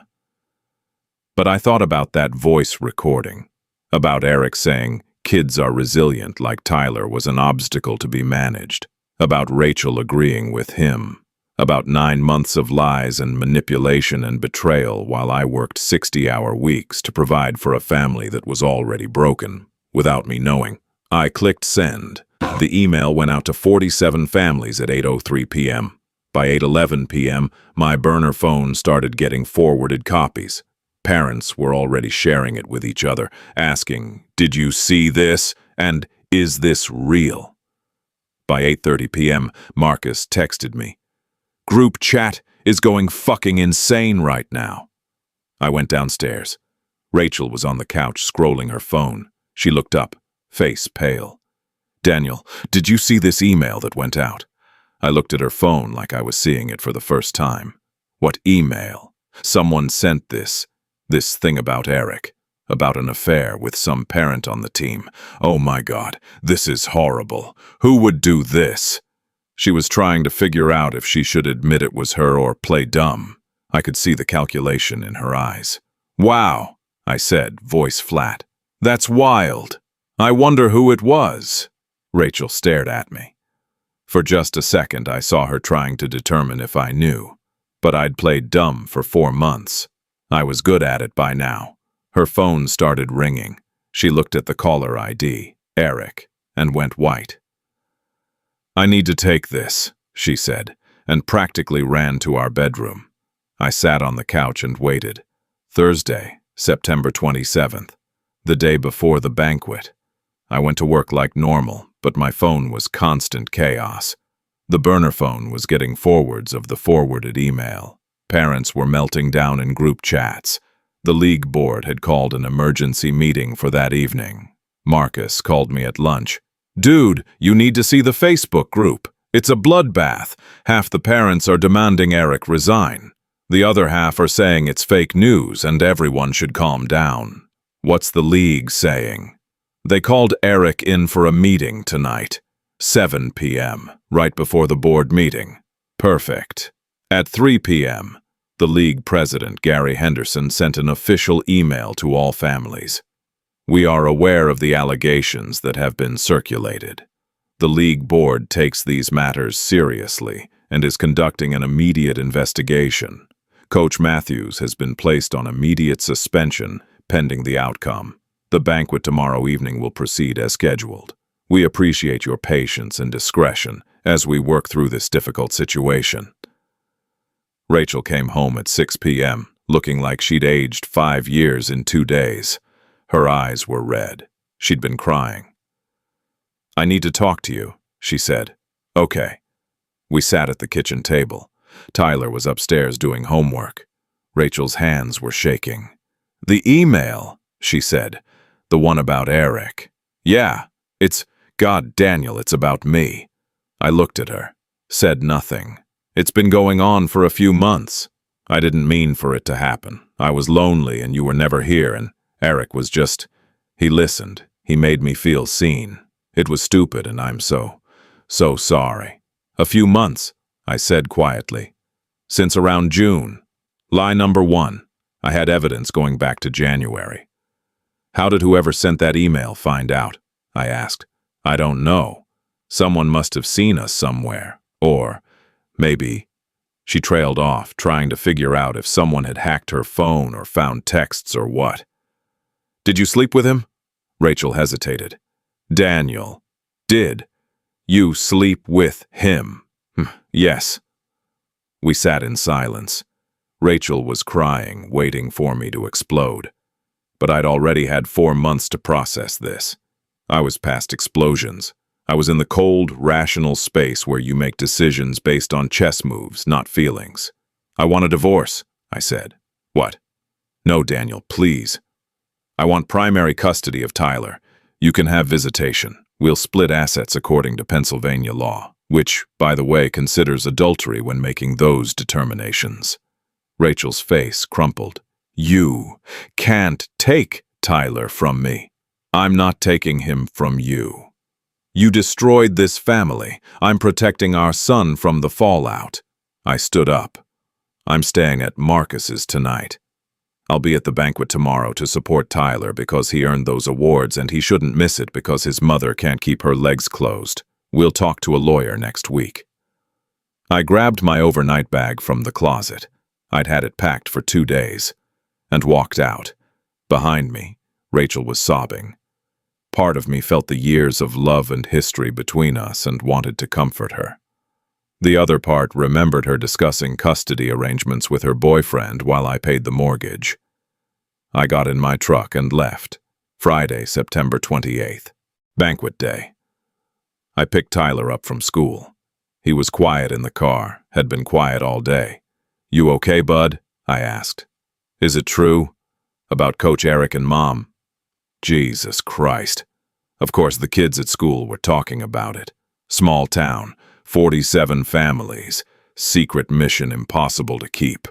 But I thought about that voice recording, about Eric saying, "Kids are resilient," like Tyler was an obstacle to be managed, about Rachel agreeing with him, about 9 months of lies and manipulation and betrayal while I worked 60-hour weeks to provide for a family that was already broken, without me knowing. I clicked send. The email went out to 47 families at 8:03 p.m. By 8:11 p.m., my burner phone started getting forwarded copies. Parents were already sharing it with each other, asking, "Did you see this?" and "Is this real?" By 8:30 p.m., Marcus texted me. "Group chat is going fucking insane right now." I went downstairs. Rachel was on the couch scrolling her phone. She looked up, face pale. "Daniel, did you see this email that went out?" I looked at her phone like I was seeing it for the first time. "What email?" "Someone sent this thing about Eric, about an affair with some parent on the team. Oh my God, this is horrible. Who would do this?" She was trying to figure out if she should admit it was her or play dumb. I could see the calculation in her eyes. "Wow," I said, voice flat. "That's wild. I wonder who it was." Rachel stared at me. For just a second, I saw her trying to determine if I knew. But I'd played dumb for 4 months. I was good at it by now. Her phone started ringing. She looked at the caller ID, Eric, and went white. "I need to take this," she said, and practically ran to our bedroom. I sat on the couch and waited. Thursday, September 27th, the day before the banquet. I went to work like normal, but my phone was constant chaos. The burner phone was getting forwards of the forwarded email. Parents were melting down in group chats. The league board had called an emergency meeting for that evening. Marcus called me at lunch. "Dude, you need to see the Facebook group. It's a bloodbath. Half the parents are demanding Eric resign. The other half are saying it's fake news and everyone should calm down." "What's the league saying?" "They called Eric in for a meeting tonight. 7 p.m., right before the board meeting." "Perfect." At 3 p.m., the league president, Gary Henderson, sent an official email to all families. "We are aware of the allegations that have been circulated. The league board takes these matters seriously and is conducting an immediate investigation. Coach Matthews has been placed on immediate suspension pending the outcome. The banquet tomorrow evening will proceed as scheduled. We appreciate your patience and discretion as we work through this difficult situation." Rachel came home at 6 p.m., looking like she'd aged 5 years in 2 days. Her eyes were red. She'd been crying. "I need to talk to you," she said. "Okay." We sat at the kitchen table. Tyler was upstairs doing homework. Rachel's hands were shaking. "The email," she said. "The one about Eric." "Yeah, God, Daniel, it's about me." I looked at her, said nothing. "It's been going on for a few months. I didn't mean for it to happen. I was lonely and you were never here, and Eric was just..." He listened. He made me feel seen. "It was stupid and I'm so sorry." "A few months," I said quietly. "Since around June." Lie number 1. I had evidence going back to January. "How did whoever sent that email find out?" I asked. "I don't know. Someone must have seen us somewhere. Or maybe..." She trailed off, trying to figure out if someone had hacked her phone or found texts or what. "Did you sleep with him?" Rachel hesitated. "Daniel, did you sleep with him?" "Yes." We sat in silence. Rachel was crying, waiting for me to explode. But I'd already had 4 months to process this. I was past explosions. I was in the cold, rational space where you make decisions based on chess moves, not feelings. "I want a divorce," I said. "What?" "No, Daniel, please. I want primary custody of Tyler. You can have visitation. We'll split assets according to Pennsylvania law, which, by the way, considers adultery when making those determinations." Rachel's face crumpled. "You can't take Tyler from me." "I'm not taking him from you. You destroyed this family. I'm protecting our son from the fallout." I stood up. "I'm staying at Marcus's tonight. I'll be at the banquet tomorrow to support Tyler because he earned those awards and he shouldn't miss it because his mother can't keep her legs closed. We'll talk to a lawyer next week." I grabbed my overnight bag from the closet. I'd had it packed for 2 days. And walked out. Behind me, Rachel was sobbing. Part of me felt the years of love and history between us and wanted to comfort her. The other part remembered her discussing custody arrangements with her boyfriend while I paid the mortgage. I got in my truck and left. Friday, September 28th. Banquet day. I picked Tyler up from school. He was quiet in the car, had been quiet all day. "You okay, bud?" I asked. "Is it true? About Coach Eric and Mom?" Jesus Christ. Of course, the kids at school were talking about it. Small town, 47 families, secret mission impossible to keep.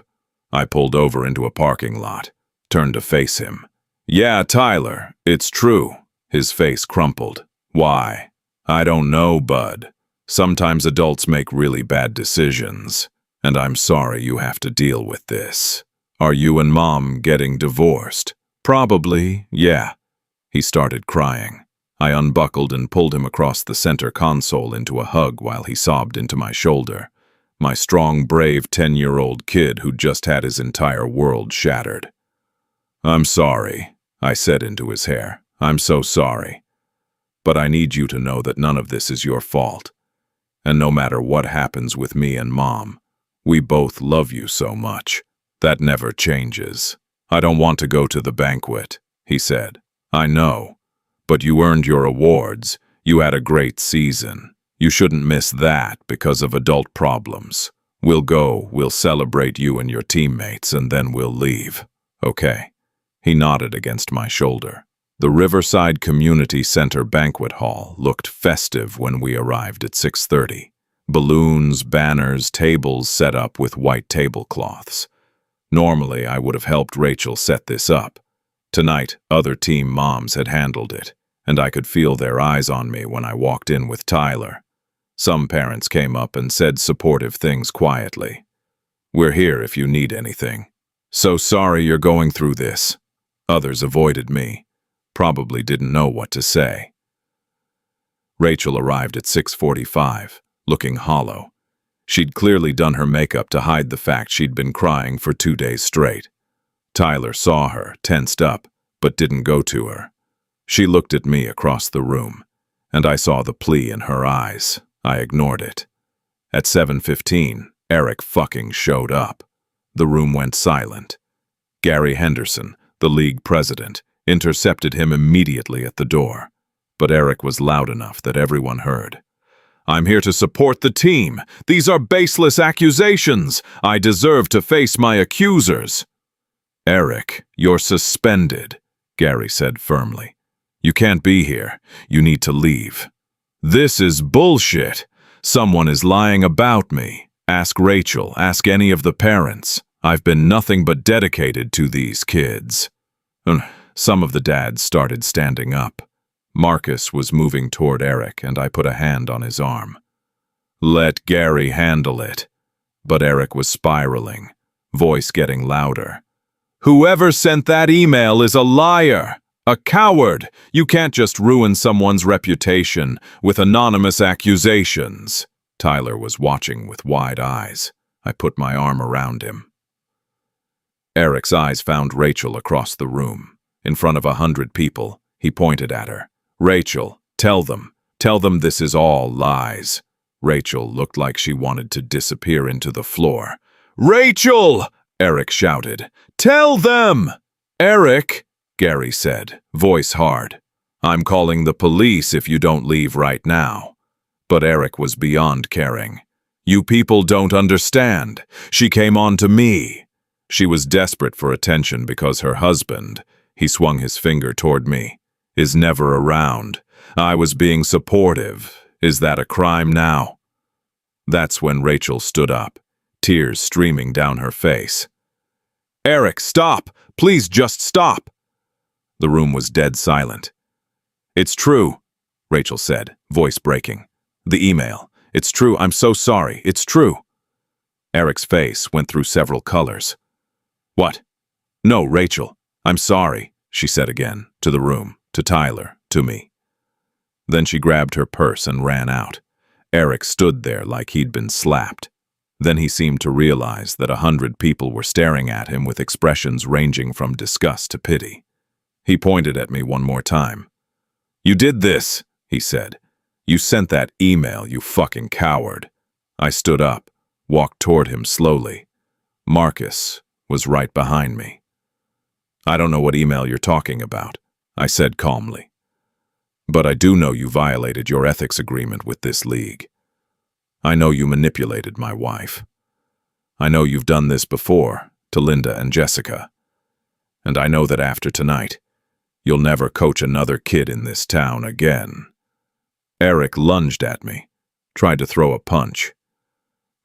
I pulled over into a parking lot, turned to face him. "Yeah, Tyler, it's true." His face crumpled. "Why?" "I don't know, bud. Sometimes adults make really bad decisions, and I'm sorry you have to deal with this. Are you and Mom getting divorced?" "Probably, yeah." He started crying. I unbuckled and pulled him across the center console into a hug while he sobbed into my shoulder. My strong, brave 10-year-old kid who'd just had his entire world shattered. "I'm sorry," I said into his hair. "I'm so sorry. But I need you to know that none of this is your fault. And no matter what happens with me and Mom, we both love you so much. That never changes." "I don't want to go to the banquet," he said. "I know. But you earned your awards. You had a great season. You shouldn't miss that because of adult problems. We'll go, we'll celebrate you and your teammates, and then we'll leave. Okay?" He nodded against my shoulder. The Riverside Community Center banquet hall looked festive when we arrived at 6:30. Balloons, banners, tables set up with white tablecloths. Normally, I would have helped Rachel set this up. Tonight, other team moms had handled it, and I could feel their eyes on me when I walked in with Tyler. Some parents came up and said supportive things quietly. "We're here if you need anything. So sorry you're going through this." Others avoided me, probably didn't know what to say. Rachel arrived at 6:45, looking hollow. She'd clearly done her makeup to hide the fact she'd been crying for 2 days straight. Tyler saw her, tensed up, but didn't go to her. She looked at me across the room, and I saw the plea in her eyes. I ignored it. At 7:15, Eric fucking showed up. The room went silent. Gary Henderson, the league president, intercepted him immediately at the door. But Eric was loud enough that everyone heard. "I'm here to support the team. These are baseless accusations. I deserve to face my accusers." "Eric, you're suspended," Gary said firmly. "You can't be here. You need to leave." "This is bullshit. Someone is lying about me. Ask Rachel, ask any of the parents. I've been nothing but dedicated to these kids." Some of the dads started standing up. Marcus was moving toward Eric, and I put a hand on his arm. "Let Gary handle it." But Eric was spiraling, voice getting louder. "Whoever sent that email is a liar, a coward. You can't just ruin someone's reputation with anonymous accusations." Tyler was watching with wide eyes. I put my arm around him. Eric's eyes found Rachel across the room. In front of 100 people, he pointed at her. "Rachel, tell them this is all lies." Rachel looked like she wanted to disappear into the floor. "Rachel!" Eric shouted. "Tell them!" "Eric," Gary said, voice hard. "I'm calling the police if you don't leave right now." But Eric was beyond caring. "You people don't understand. She came on to me." She was desperate for attention because her husband, he swung his finger toward me, is never around. I was being supportive. Is that a crime now? That's when Rachel stood up, tears streaming down her face. "Eric, stop! Please just stop!" The room was dead silent. "It's true," Rachel said, voice breaking. "The email. It's true. I'm so sorry. It's true." Eric's face went through several colors. "What?" "No, Rachel. I'm sorry," she said again, to the room, to Tyler, to me. Then she grabbed her purse and ran out. Eric stood there like he'd been slapped. Then he seemed to realize that 100 people were staring at him with expressions ranging from disgust to pity. He pointed at me one more time. "You did this," he said. "You sent that email, you fucking coward." I stood up, walked toward him slowly. Marcus was right behind me. "I don't know what email you're talking about," I said calmly. But I do know you violated your ethics agreement with this league. I know you manipulated my wife. I know you've done this before to Linda and Jessica. And I know that after tonight, you'll never coach another kid in this town again." Eric lunged at me, tried to throw a punch.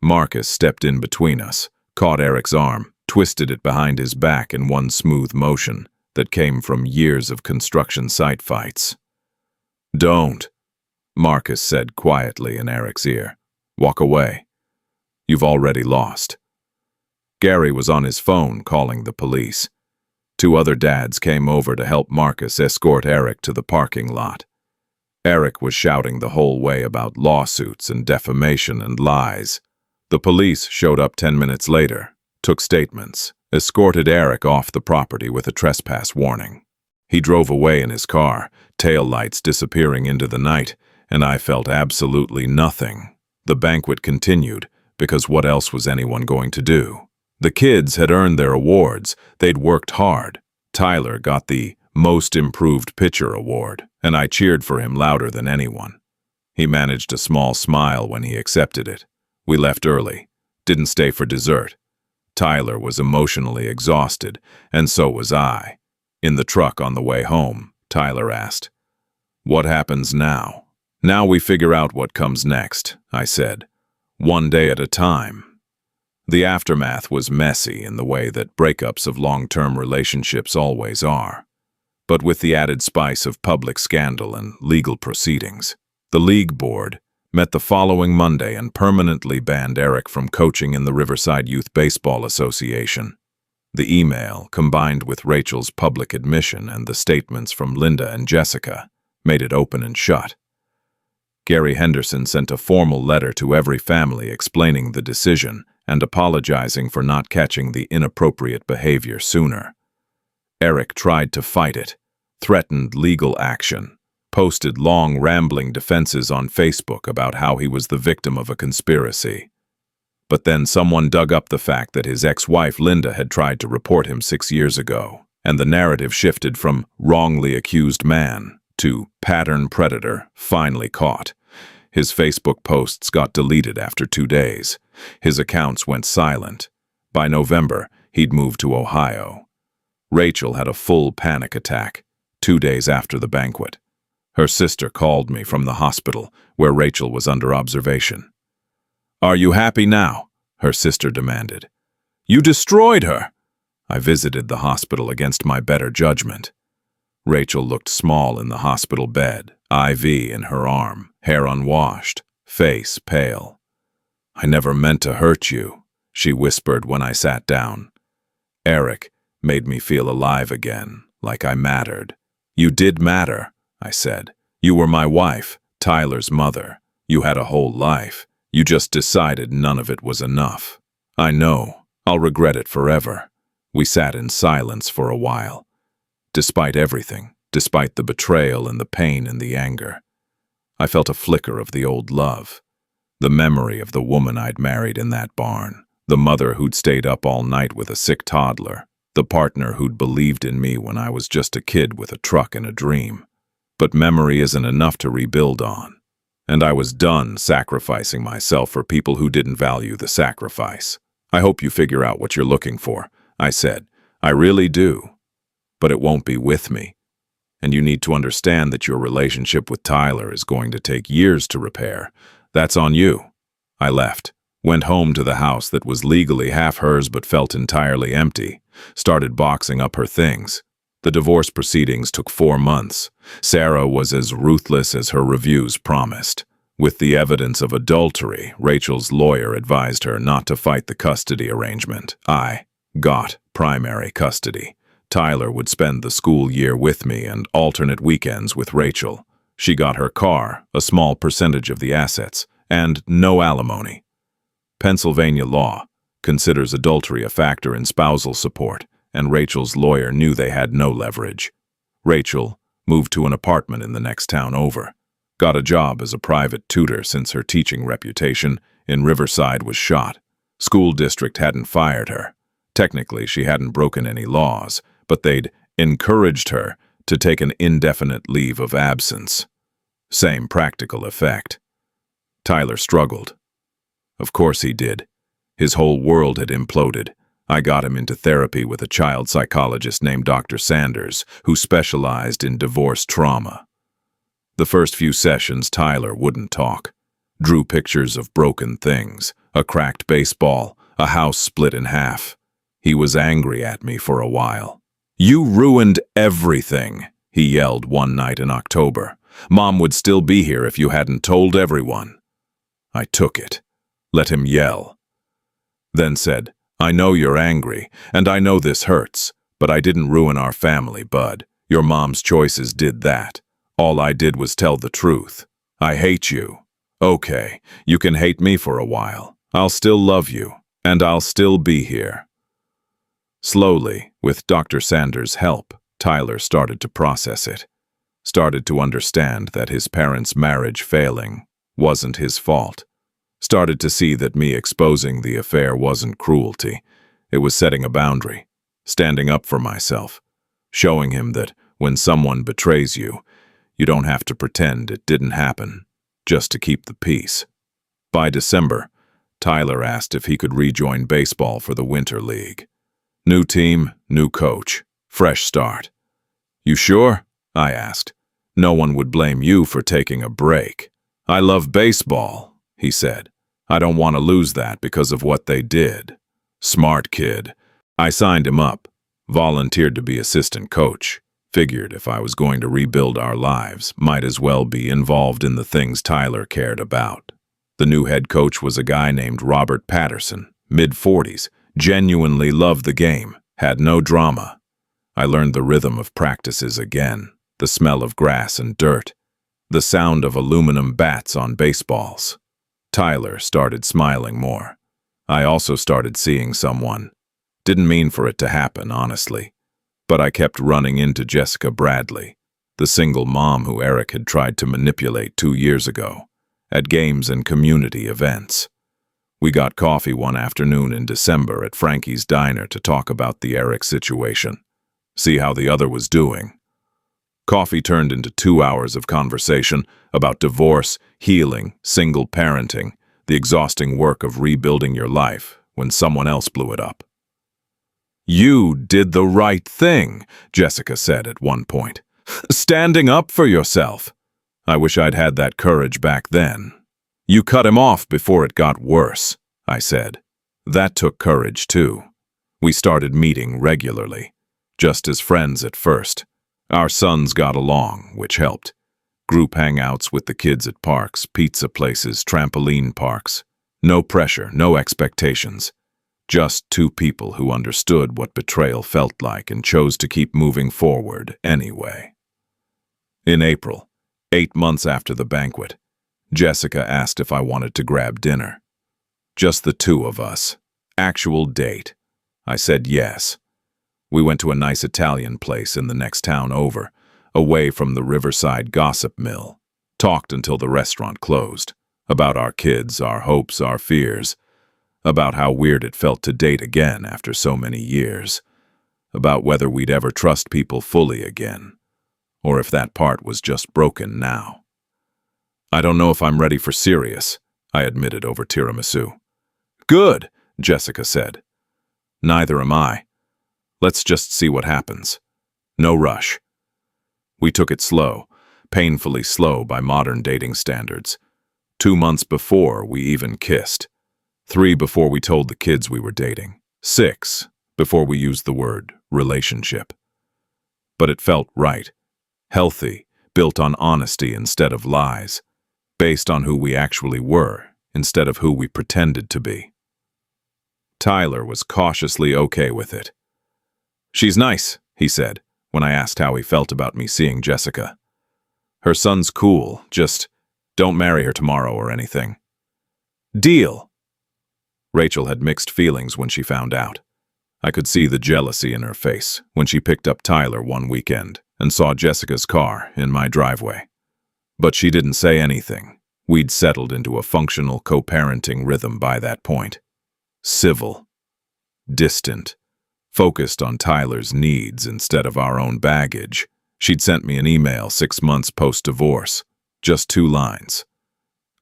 Marcus stepped in between us, caught Eric's arm, twisted it behind his back in one smooth motion that came from years of construction site fights. "Don't," Marcus said quietly in Eric's ear. "Walk away. You've already lost." Gary was on his phone calling the police. 2 other dads came over to help Marcus escort Eric to the parking lot. Eric was shouting the whole way about lawsuits and defamation and lies. The police showed up 10 minutes later, took statements, escorted Eric off the property with a trespass warning. He drove away in his car, tail lights disappearing into the night, and I felt absolutely nothing. The banquet continued, because what else was anyone going to do? The kids had earned their awards. They'd worked hard. Tyler got the Most Improved Pitcher award, and I cheered for him louder than anyone. He managed a small smile when he accepted it. We left early, didn't stay for dessert. Tyler was emotionally exhausted, and so was I. In the truck on the way home, Tyler asked, "What happens now?" "Now we figure out what comes next," I said. "One day at a time." The aftermath was messy in the way that breakups of long-term relationships always are, but with the added spice of public scandal and legal proceedings. The league board met the following Monday and permanently banned Eric from coaching in the Riverside Youth Baseball Association. The email, combined with Rachel's public admission and the statements from Linda and Jessica, made it open and shut. Gary Henderson sent a formal letter to every family explaining the decision and apologizing for not catching the inappropriate behavior sooner. Eric tried to fight it, threatened legal action, posted long, rambling defenses on Facebook about how he was the victim of a conspiracy. But then someone dug up the fact that his ex-wife Linda had tried to report him 6 years ago, and the narrative shifted from wrongly accused man to pattern predator finally caught. His Facebook posts got deleted after 2 days. His accounts went silent. By November, he'd moved to Ohio. Rachel had a full panic attack 2 days after the banquet. Her sister called me from the hospital, where Rachel was under observation. "Are you happy now?" her sister demanded. "You destroyed her." I visited the hospital against my better judgment. Rachel looked small in the hospital bed, IV in her arm, hair unwashed, face pale. "I never meant to hurt you," she whispered when I sat down. Eric made me feel alive again, like I mattered. "You did matter," I said. "You were my wife, Tyler's mother. You had a whole life. You just decided none of it was enough. I know. I'll regret it forever." We sat in silence for a while. Despite everything, despite the betrayal and the pain and the anger, I felt a flicker of the old love. The memory of the woman I'd married in that barn, the mother who'd stayed up all night with a sick toddler, the partner who'd believed in me when I was just a kid with a truck and a dream. But memory isn't enough to rebuild on. And I was done sacrificing myself for people who didn't value the sacrifice. "I hope you figure out what you're looking for," I said. "I really do. But it won't be with me. And you need to understand that your relationship with Tyler is going to take years to repair. That's on you." I left, went home to the house that was legally half hers but felt entirely empty, started boxing up her things. The divorce proceedings took 4 months. Sarah was as ruthless as her reviews promised. With the evidence of adultery, Rachel's lawyer advised her not to fight the custody arrangement. I got primary custody. Tyler would spend the school year with me and alternate weekends with Rachel. She got her car, a small percentage of the assets, and no alimony. Pennsylvania law considers adultery a factor in spousal support, and Rachel's lawyer knew they had no leverage. Rachel moved to an apartment in the next town over, got a job as a private tutor since her teaching reputation in Riverside was shot. School district hadn't fired her. Technically, she hadn't broken any laws, but they'd encouraged her to take an indefinite leave of absence. Same practical effect. Tyler struggled. Of course he did. His whole world had imploded. I got him into therapy with a child psychologist named Dr. Sanders, who specialized in divorce trauma. The first few sessions, Tyler wouldn't talk. Drew pictures of broken things, a cracked baseball, a house split in half. He was angry at me for a while. "You ruined everything," he yelled one night in October. "Mom would still be here if you hadn't told everyone." I took it, let him yell, then said, "I know you're angry, and I know this hurts, but I didn't ruin our family, bud. Your mom's choices did that. All I did was tell the truth. I hate you. Okay, you can hate me for a while. I'll still love you, and I'll still be here." Slowly, with Dr. Sanders' help, Tyler started to process it. Started to understand that his parents' marriage failing wasn't his fault. Started to see that me exposing the affair wasn't cruelty. It was setting a boundary, standing up for myself, showing him that when someone betrays you, you don't have to pretend it didn't happen, just to keep the peace. By December, Tyler asked if he could rejoin baseball for the Winter League. New team, new coach, fresh start. "You sure?" I asked. "No one would blame you for taking a break." "I love baseball," he said. "I don't want to lose that because of what they did." Smart kid. I signed him up, volunteered to be assistant coach. Figured if I was going to rebuild our lives, might as well be involved in the things Tyler cared about. The new head coach was a guy named Robert Patterson, mid-40s, genuinely loved the game, had no drama. I learned the rhythm of practices again, the smell of grass and dirt, the sound of aluminum bats on baseballs. Tyler started smiling more. I also started seeing someone. Didn't mean for it to happen, honestly. But I kept running into Jessica Bradley, the single mom who Eric had tried to manipulate 2 years ago, at games and community events. We got coffee one afternoon in December at Frankie's Diner to talk about the Eric situation, see how the other was doing. Coffee turned into 2 hours of conversation about divorce, healing, single parenting, the exhausting work of rebuilding your life when someone else blew it up. "You did the right thing," Jessica said at one point. "Standing up for yourself." I wish I'd had that courage back then. "You cut him off before it got worse," I said. That took courage too. We started meeting regularly, just as friends at first. Our sons got along, which helped. Group hangouts with the kids at parks, pizza places, trampoline parks. No pressure, no expectations. Just two people who understood what betrayal felt like and chose to keep moving forward anyway. In April, 8 months after the banquet, Jessica asked if I wanted to grab dinner. Just the two of us. Actual date. I said yes. We went to a nice Italian place in the next town over, away from the riverside gossip mill. Talked until the restaurant closed. About our kids, our hopes, our fears. About how weird it felt to date again after so many years. About whether we'd ever trust people fully again. Or if that part was just broken now. "I don't know if I'm ready for serious," I admitted over tiramisu. "Good," Jessica said. "Neither am I. Let's just see what happens. No rush." We took it slow, painfully slow by modern dating standards. 2 months before we even kissed. 3 before we told the kids we were dating. 6 before we used the word relationship. But it felt right. Healthy, built on honesty instead of lies. Based on who we actually were instead of who we pretended to be. Tyler was cautiously okay with it. "She's nice," he said, when I asked how he felt about me seeing Jessica. "Her son's cool, just don't marry her tomorrow or anything." "Deal." Rachel had mixed feelings when she found out. I could see the jealousy in her face when she picked up Tyler one weekend and saw Jessica's car in my driveway. But she didn't say anything. We'd settled into a functional co-parenting rhythm by that point. Civil. Distant. Focused on Tyler's needs instead of our own baggage. She'd sent me an email 6 months post-divorce. Just 2 lines.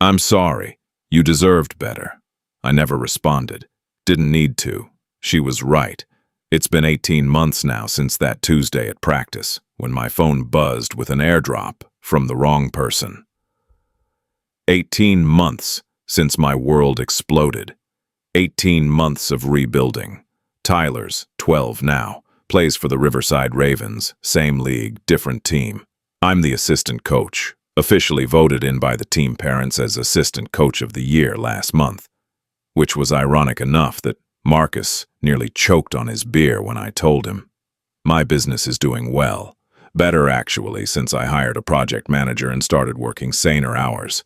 "I'm sorry. You deserved better." I never responded. Didn't need to. She was right. It's been 18 months now since that Tuesday at practice, when my phone buzzed with an AirDrop from the wrong person. 18 months since my world exploded. 18 months of rebuilding. Tyler's 12 now, plays for the Riverside Ravens, same league, different team. I'm the assistant coach, officially voted in by the team parents as Assistant Coach of the Year last month, which was ironic enough that Marcus nearly choked on his beer when I told him. My business is doing well. Better, actually, since I hired a project manager and started working saner hours.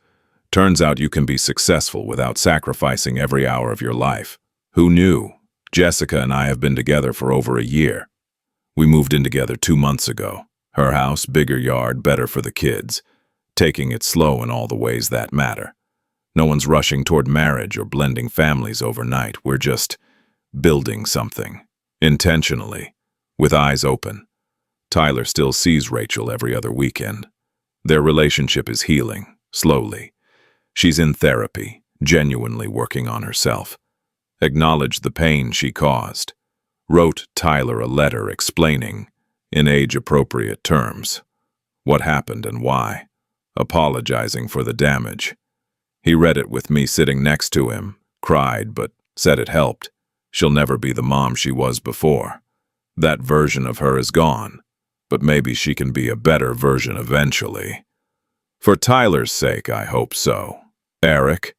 Turns out you can be successful without sacrificing every hour of your life. Who knew? Jessica and I have been together for over a year. We moved in together 2 months ago. Her house, bigger yard, better for the kids. Taking it slow in all the ways that matter. No one's rushing toward marriage or blending families overnight. We're just building something. Intentionally. With eyes open. Tyler still sees Rachel every other weekend. Their relationship is healing, slowly. She's in therapy, genuinely working on herself. Acknowledged the pain she caused. Wrote Tyler a letter explaining, in age-appropriate terms, what happened and why, apologizing for the damage. He read it with me sitting next to him, cried, but said it helped. She'll never be the mom she was before. That version of her is gone, but maybe she can be a better version eventually. For Tyler's sake, I hope so. Eric?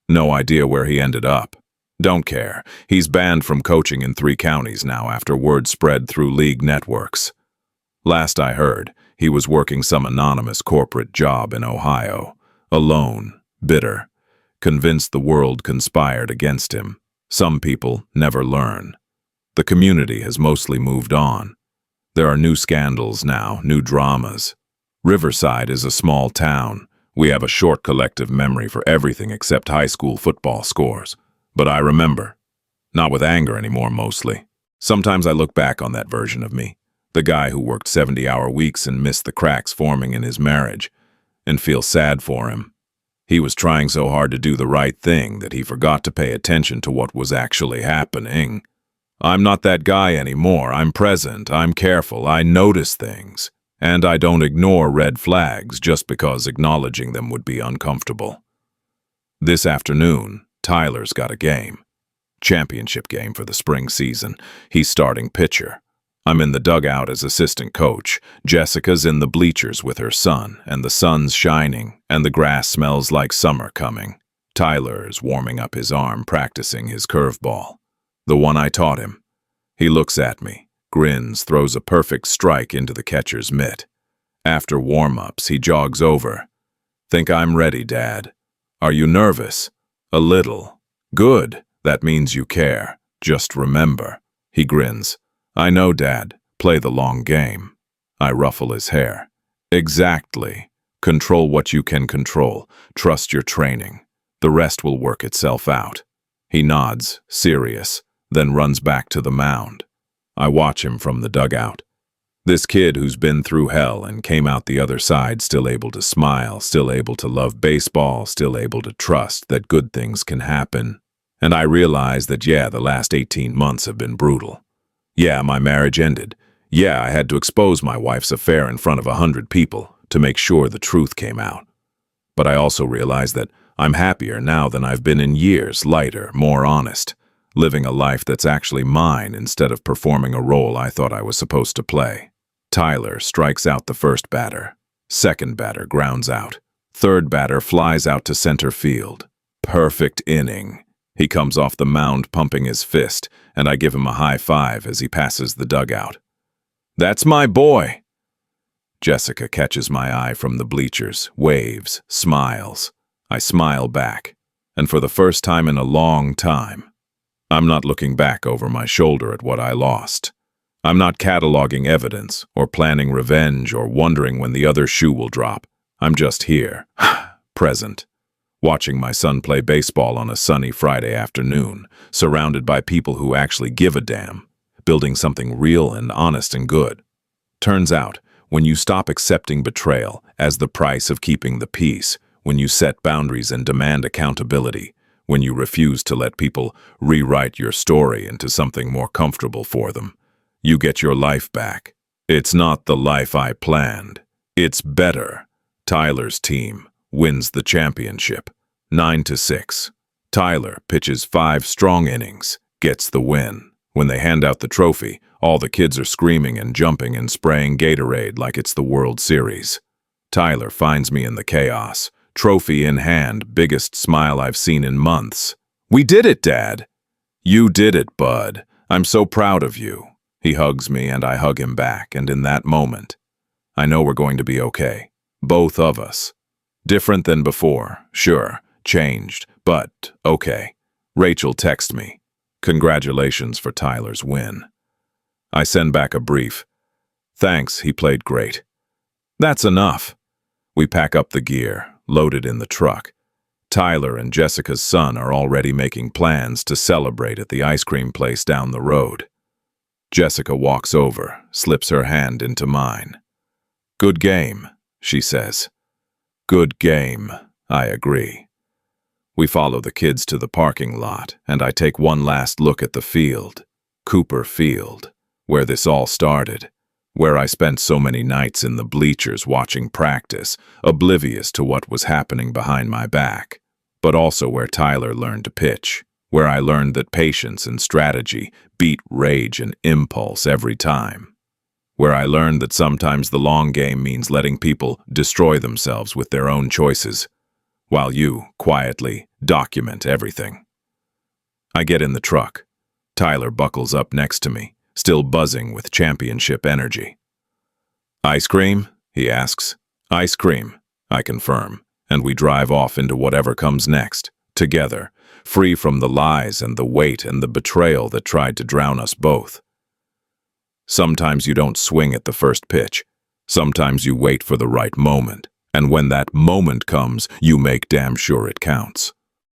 No idea where he ended up. Don't care. He's banned from coaching in 3 counties now after word spread through league networks. Last I heard, he was working some anonymous corporate job in Ohio, alone, bitter, convinced the world conspired against him. Some people never learn. The community has mostly moved on. There are new scandals now, new dramas. Riverside is a small town. We have a short collective memory for everything except high school football scores. But I remember. Not with anger anymore, mostly. Sometimes I look back on that version of me, the guy who worked 70-hour weeks and missed the cracks forming in his marriage, and feel sad for him. He was trying so hard to do the right thing that he forgot to pay attention to what was actually happening. I'm not that guy anymore. I'm present, I'm careful, I notice things, and I don't ignore red flags just because acknowledging them would be uncomfortable. This afternoon, Tyler's got a game. Championship game for the spring season. He's starting pitcher. I'm in the dugout as assistant coach. Jessica's in the bleachers with her son, and the sun's shining, and the grass smells like summer coming. Tyler's warming up his arm, practicing his curveball. The one I taught him. He looks at me, grins, throws a perfect strike into the catcher's mitt. After warm-ups, he jogs over. "Think I'm ready, Dad. Are you nervous?" "A little." "Good. That means you care. Just remember." He grins. "I know, Dad. Play the long game." I ruffle his hair. "Exactly. Control what you can control. Trust your training. The rest will work itself out." He nods, serious, then runs back to the mound. I watch him from the dugout. This kid who's been through hell and came out the other side still able to smile, still able to love baseball, still able to trust that good things can happen. And I realize that, yeah, the last 18 months have been brutal. Yeah, my marriage ended. Yeah, I had to expose my wife's affair in front of 100 people to make sure the truth came out. But I also realize that I'm happier now than I've been in years, lighter, more honest, living a life that's actually mine instead of performing a role I thought I was supposed to play. Tyler strikes out the first batter. Second batter grounds out. Third batter flies out to center field. Perfect inning. He comes off the mound pumping his fist, and I give him a high five as he passes the dugout. "That's my boy!" Jessica catches my eye from the bleachers, waves, smiles. I smile back, and for the first time in a long time, I'm not looking back over my shoulder at what I lost. I'm not cataloging evidence, or planning revenge, or wondering when the other shoe will drop. I'm just here, present, watching my son play baseball on a sunny Friday afternoon, surrounded by people who actually give a damn, building something real and honest and good. Turns out, when you stop accepting betrayal, as the price of keeping the peace, when you set boundaries and demand accountability, when you refuse to let people rewrite your story into something more comfortable for them. You get your life back. It's not the life I planned. It's better. Tyler's team wins the championship, 9-6. Tyler pitches 5 strong innings, gets the win. When they hand out the trophy, all the kids are screaming and jumping and spraying Gatorade like it's the World Series. Tyler finds me in the chaos, trophy in hand, biggest smile I've seen in months. "We did it, Dad!" "You did it, bud. I'm so proud of you." He hugs me and I hug him back, and in that moment, I know we're going to be okay. Both of us. Different than before, sure, changed, but okay. Rachel texts me. Congratulations for Tyler's win. I send back a brief. Thanks, he played great. That's enough. We pack up the gear, load it in the truck. Tyler and Jessica's son are already making plans to celebrate at the ice cream place down the road. Jessica walks over, slips her hand into mine. "Good game," she says. "Good game," I agree. We follow the kids to the parking lot, and I take one last look at the field, Cooper Field, where this all started, where I spent so many nights in the bleachers watching practice, oblivious to what was happening behind my back, but also where Tyler learned to pitch, where I learned that patience and strategy beat rage and impulse every time, where I learned that sometimes the long game means letting people destroy themselves with their own choices, while you quietly document everything. I get in the truck. Tyler buckles up next to me, still buzzing with championship energy. "Ice cream?" he asks. "Ice cream," I confirm, and we drive off into whatever comes next, together, free from the lies and the weight and the betrayal that tried to drown us both. Sometimes you don't swing at the first pitch. Sometimes you wait for the right moment. And when that moment comes, you make damn sure it counts.